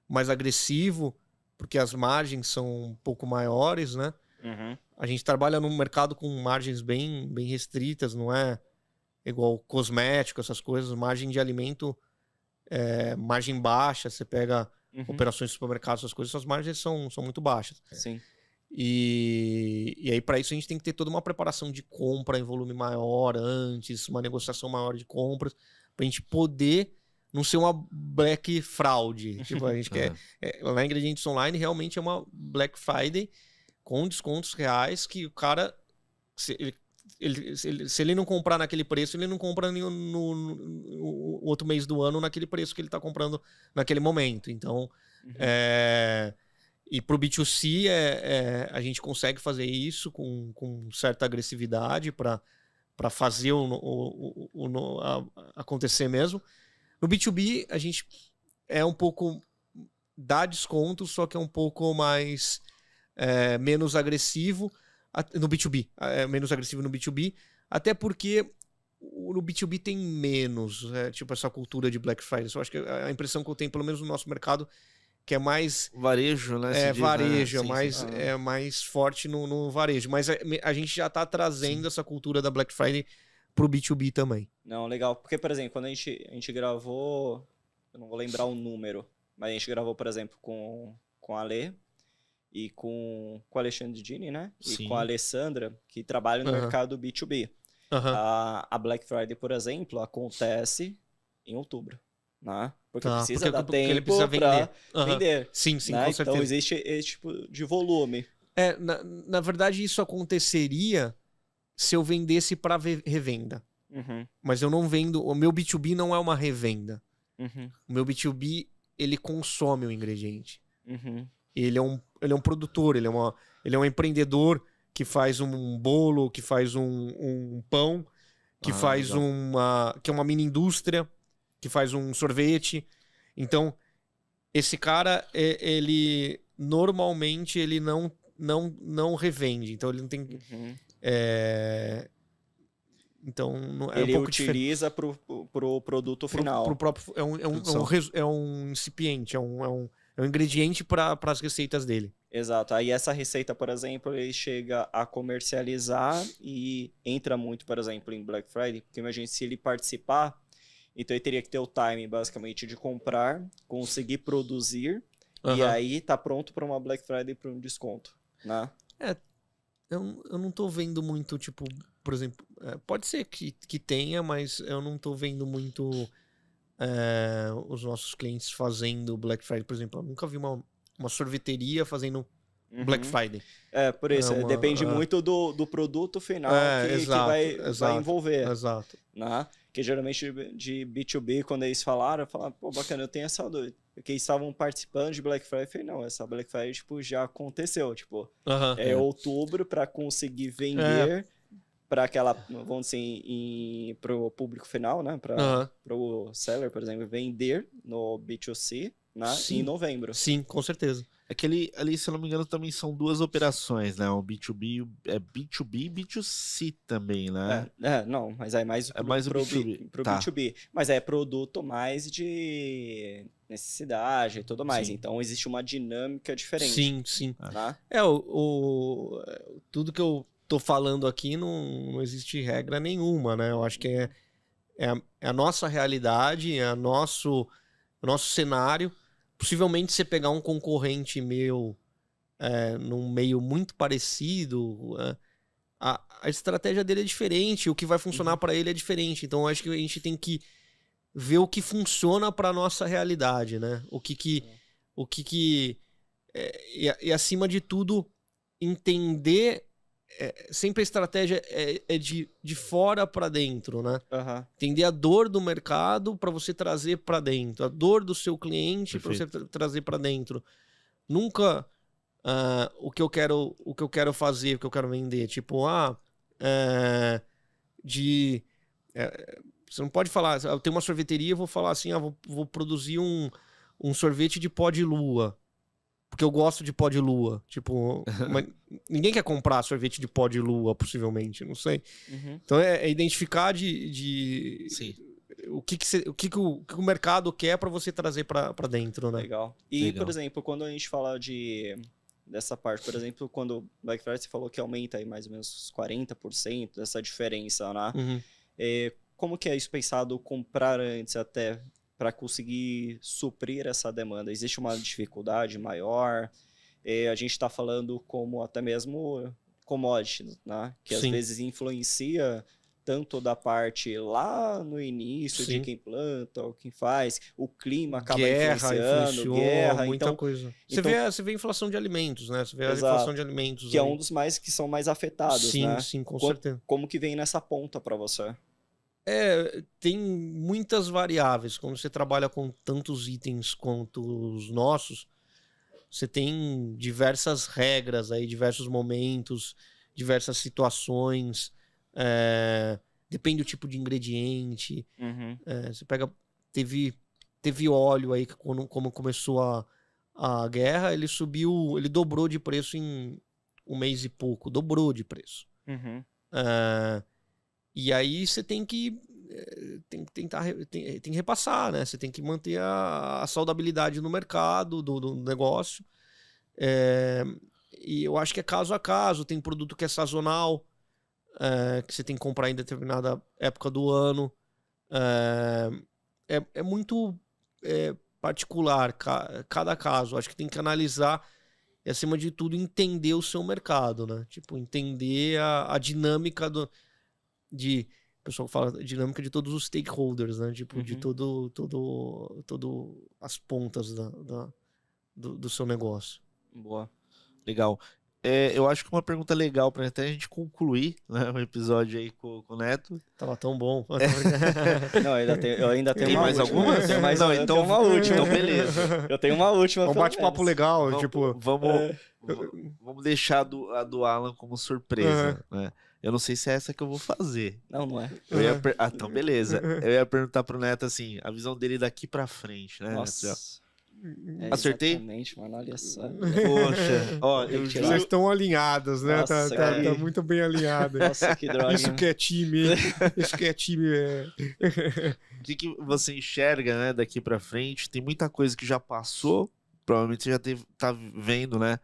mais agressivo, porque as margens são um pouco maiores, né? Uhum. A gente trabalha num mercado com margens bem restritas, não é igual cosmético, essas coisas. Margem de alimento, margem baixa. Você pega operações de supermercado, essas coisas, essas margens são muito baixas. Sim. E aí, para isso, a gente tem que ter toda uma preparação de compra em volume maior antes, uma negociação maior de compras, para a gente poder não ser uma Black Fraud. Tipo, a gente quer. Lá em Ingredientes Online, realmente é uma Black Friday com descontos reais que o cara. Se ele não comprar naquele preço, ele não compra no outro mês do ano naquele preço que ele está comprando naquele momento. Então, e para o B2C, a gente consegue fazer isso com certa agressividade para fazer acontecer mesmo. No B2B, a gente é um pouco... dá desconto, só que é um pouco mais... menos agressivo no B2B. Menos agressivo no B2B, até porque no B2B tem menos, tipo, essa cultura de Black Friday. Eu acho que a impressão que eu tenho, pelo menos no nosso mercado, que é mais... varejo, né? Varejo, né? É mais forte no varejo. Mas a gente já está trazendo essa cultura da Black Friday pro B2B também. Não, legal. Porque, por exemplo, quando a gente gravou... eu não vou lembrar o número, mas a gente gravou, por exemplo, com a Alê e com o Alexandre Dini, né? E com a Alessandra, que trabalham no mercado B2B. A Black Friday, por exemplo, acontece em outubro. né? Porque Tá, precisa dar porque ele tempo precisa vender. para vender. Sim, né? com certeza. Então existe esse tipo de volume. Na verdade, isso aconteceria se eu vendesse para revenda. Uhum, Mas eu não vendo... O meu B2B não é uma revenda. uhum, O meu B2B, ele consome o ingrediente. uhum. Ele é um produtor, ele é um empreendedor que faz um bolo, que faz um pão, que faz legal. que é uma mini indústria, que faz um sorvete. Então, esse cara, ele normalmente ele não revende. Então, ele não tem... Uhum. Então, é um Ele pouco diferente. utiliza pro produto final. Pro próprio, é um incipiente, é um ingrediente para as receitas dele. Exato. Aí essa receita, por exemplo, ele chega a comercializar e entra muito, por exemplo, em Black Friday, porque imagina se ele participar, então ele teria que ter o time, basicamente, de comprar, conseguir produzir, e aí tá pronto para uma Black Friday para um desconto, né? Eu não tô vendo muito, tipo, por exemplo, pode ser que tenha, mas eu não tô vendo muito os nossos clientes fazendo Black Friday, por exemplo. Eu nunca vi uma sorveteria fazendo Black Friday. Por isso, depende muito do produto final que vai envolver. Exato. Né? Que geralmente de B2B, quando eles falaram, pô, bacana, eu tenho essa dúvida. Porque eles estavam participando de Black Friday, eu falei, não, essa Black Friday, tipo, já aconteceu, tipo, outubro para conseguir vender para aquela, vamos dizer, pro público final, né, para o seller, por exemplo, vender no B2C, né, em novembro. Sim, com certeza. É que ali, se eu não me engano, também são duas operações, né? O B2B, B2B e B2C também, né? Não, mas é mais o B2B. Pro B2B. Mas é produto mais de necessidade e tudo mais. Sim. Então, existe uma dinâmica diferente. Sim. Tá? Tudo que eu tô falando aqui não existe regra nenhuma, né? Eu acho que é a nossa realidade, é o nosso cenário. Possivelmente você pegar um concorrente meu num meio muito parecido, a estratégia dele é diferente, o que vai funcionar para ele é diferente. Então, eu acho que a gente tem que ver o que funciona para nossa realidade, né? E acima de tudo, entender sempre a estratégia é de fora para dentro, né? Entender a dor do mercado para você trazer para dentro, a dor do seu cliente para você trazer para dentro. Nunca o que eu quero fazer, o que eu quero vender, tipo, você não pode falar, eu tenho uma sorveteria, eu vou falar assim, vou produzir um sorvete de pó de lua. Porque eu gosto de pó de lua. Tipo, ninguém quer comprar sorvete de pó de lua, possivelmente, não sei. Então é identificar Sim. o que o mercado quer para você trazer para dentro, né? Legal. E, por exemplo, quando a gente fala dessa parte, por exemplo, quando o Black Friday você falou que aumenta aí mais ou menos 40% dessa diferença, né? Como que é isso pensado comprar antes até para conseguir suprir essa demanda? Existe uma dificuldade maior? A gente está falando como até mesmo commodities, né? Que às vezes influencia tanto da parte lá no início de quem planta ou quem faz, o clima acaba influenciando, guerra, muita então, coisa. Você vê a inflação de alimentos, né? Você vê a inflação de alimentos. Que é um dos mais que são mais afetados, né? Sim, com certeza. Como que vem nessa ponta para você? Tem muitas variáveis. Quando você trabalha com tantos itens quanto os nossos, você tem diversas regras aí, diversos momentos, diversas situações. Depende do tipo de ingrediente. Você pega... Teve óleo aí, que como começou a guerra, ele dobrou de preço em um mês e pouco. Dobrou de preço. E aí você tem que repassar, né? Você tem que manter a saudabilidade no mercado do negócio. E eu acho que é caso a caso. Tem produto que é sazonal, que você tem que comprar em determinada época do ano. É muito particular cada caso. Acho que tem que analisar e, acima de tudo, entender o seu mercado, né? Tipo, entender a dinâmica pessoal fala dinâmica de todos os stakeholders, né? Tipo, de todo as pontas do seu negócio. Boa. Legal. Eu acho que uma pergunta legal para até a gente concluir, né, o episódio aí com o Neto. Tava tão bom. Não, eu ainda tenho Tem uma mais última. alguma? Não, então tenho uma última. Então, beleza. Eu tenho uma última. Um bate-papo legal, Vamos deixar a do Alan como surpresa, né? Eu não sei se é essa que eu vou fazer. Não é. Então, beleza. Eu ia perguntar pro Neto, assim, a visão dele daqui pra frente, né? Nossa. Acertei? Exatamente, mano, olha só. Poxa, ó, eu juro... Vocês estão alinhados, né? Nossa, tá muito bem alinhado. Nossa, que droga. Isso que é time. Isso que é time. O que você enxerga, né, daqui pra frente? Tem muita coisa que já passou, provavelmente você já tá vendo, né?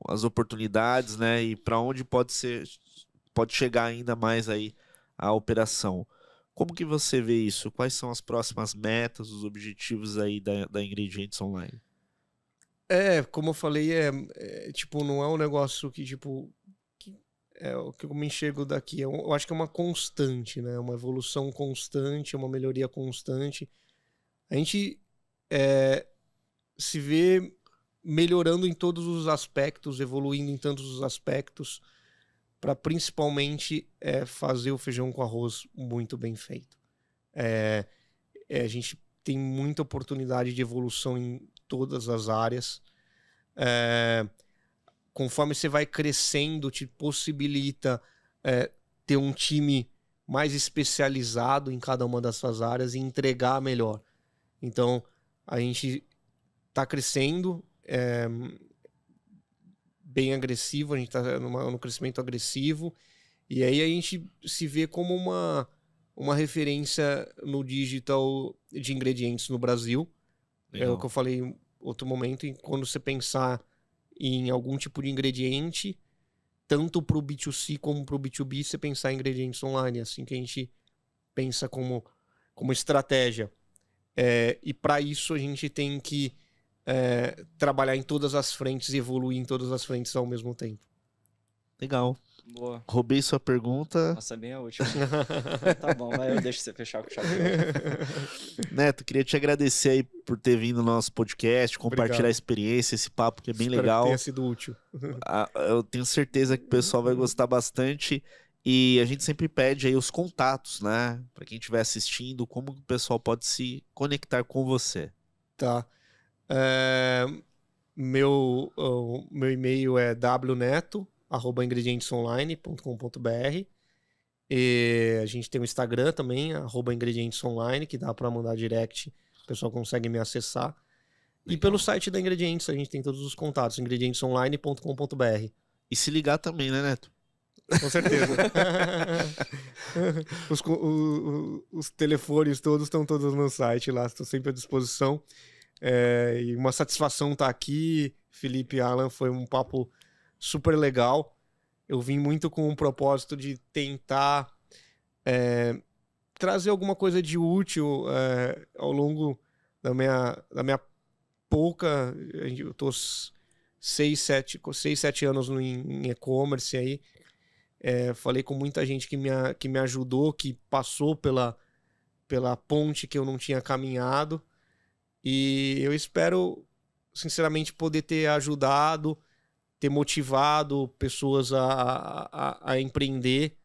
As oportunidades, né? E para onde pode chegar ainda mais aí a operação. Como que você vê isso? Quais são as próximas metas, os objetivos aí da Ingredientes Online? Como eu falei, tipo, não é um negócio que, tipo, o que eu me enxergo daqui. Eu acho que é uma constante, né? Uma evolução constante, uma melhoria constante. A gente se vê melhorando em todos os aspectos, evoluindo em tantos os aspectos, para principalmente fazer o feijão com arroz muito bem feito. A gente tem muita oportunidade de evolução em todas as áreas. Conforme você vai crescendo, te possibilita ter um time mais especializado em cada uma das suas áreas e entregar melhor. Então, a gente está crescendo, bem agressivo, a gente está no crescimento agressivo, e aí a gente se vê como uma referência no digital de ingredientes no Brasil. Legal. É o que eu falei em outro momento, quando você pensar em algum tipo de ingrediente, tanto para o B2C como para o B2B, você pensar em ingredientes online, assim que a gente pensa como estratégia. E para isso a gente tem que trabalhar em todas as frentes e evoluir em todas as frentes ao mesmo tempo. Legal. Boa. Roubei sua pergunta. Nossa, bem a última. Tá bom, eu deixo você fechar com chave de ouro. Neto, queria te agradecer aí por ter vindo no nosso podcast, compartilhar Obrigado. a experiência, esse papo que é bem Espero legal. que tenha sido útil. Eu tenho certeza que o pessoal vai gostar bastante. E a gente sempre pede aí os contatos, né? Para quem estiver assistindo, como o pessoal pode se conectar com você. Tá. Meu e-mail é wneto@ingredientesonline.com.br. E a gente tem o Instagram também, @ingredientesonline, que dá para mandar direct, o pessoal consegue me acessar. E pelo site da Ingredientes a gente tem todos os contatos, ingredientesonline.com.br. E se ligar também, né, Neto? Com certeza. Os telefones todos estão todos no site lá, estou sempre à disposição. E uma satisfação estar aqui, Felipe e Alan, foi um papo super legal. Eu vim muito com o propósito de tentar trazer alguma coisa de útil ao longo da minha pouca... Eu estou 6, 7 anos em e-commerce aí. Falei com muita gente que me ajudou, que passou pela ponte que eu não tinha caminhado. E eu espero, sinceramente, poder ter ajudado, ter motivado pessoas a empreender,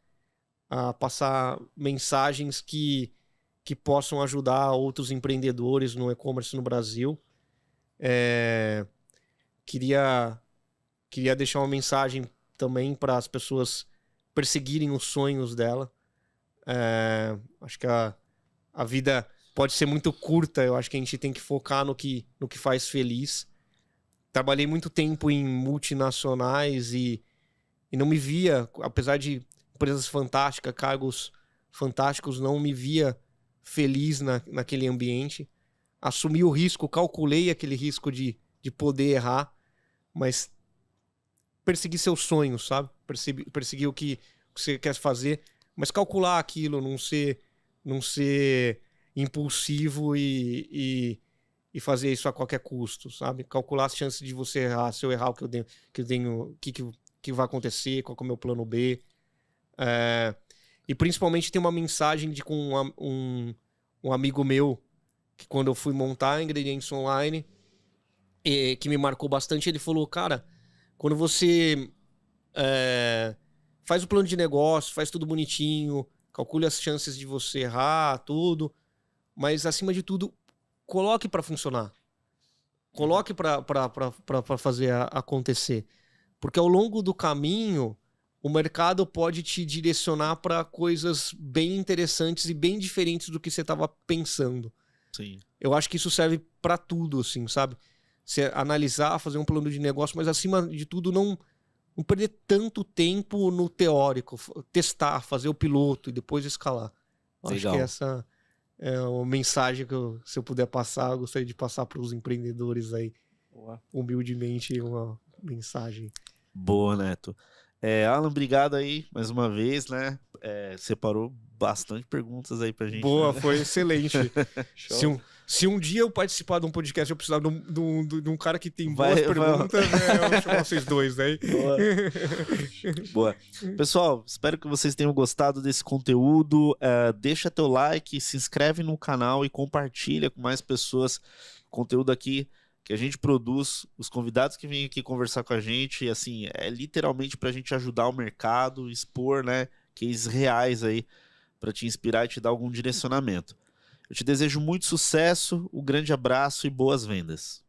a passar mensagens que possam ajudar outros empreendedores no e-commerce no Brasil. Queria deixar uma mensagem também para as pessoas perseguirem os sonhos dela. Acho que a vida pode ser muito curta, eu acho que a gente tem que focar no que faz feliz. Trabalhei muito tempo em multinacionais e não me via, apesar de empresas fantásticas, cargos fantásticos, não me via feliz naquele ambiente. Assumi o risco, calculei aquele risco de poder errar, mas perseguir seus sonhos, sabe? Perseguir o que você quer fazer, mas calcular aquilo, não ser impulsivo e fazer isso a qualquer custo, sabe? Calcular as chances de você errar, se eu errar o que eu tenho, o que vai acontecer, qual que é o meu plano B. E principalmente tem uma mensagem com um amigo meu, que quando eu fui montar ingredientes online, que me marcou bastante, ele falou, cara, quando você faz o plano de negócio, faz tudo bonitinho, calcule as chances de você errar, tudo, mas acima de tudo, coloque para funcionar. Coloque para fazer acontecer. Porque ao longo do caminho, o mercado pode te direcionar para coisas bem interessantes e bem diferentes do que você estava pensando. Sim. Eu acho que isso serve para tudo, assim, sabe? Você analisar, fazer um plano de negócio, mas acima de tudo não perder tanto tempo no teórico. Testar, fazer o piloto e depois escalar. Acho que essa é uma mensagem que se eu puder passar, eu gostaria de passar para os empreendedores aí. Boa. Humildemente, uma mensagem. Boa, Neto. Alan, obrigado aí mais uma vez, né? Separou bastante perguntas aí pra gente. Boa, né? foi excelente. Se um dia eu participar de um podcast, eu precisar de um cara que tem boas perguntas, eu vou chamar vocês dois aí. Boa. Boa. Pessoal, espero que vocês tenham gostado desse conteúdo. Deixa teu like, se inscreve no canal e compartilha com mais pessoas o conteúdo aqui que a gente produz, os convidados que vêm aqui conversar com a gente, assim, é literalmente pra gente ajudar o mercado, expor, né, cases reais aí, pra te inspirar e te dar algum direcionamento. Eu te desejo muito sucesso, um grande abraço e boas vendas.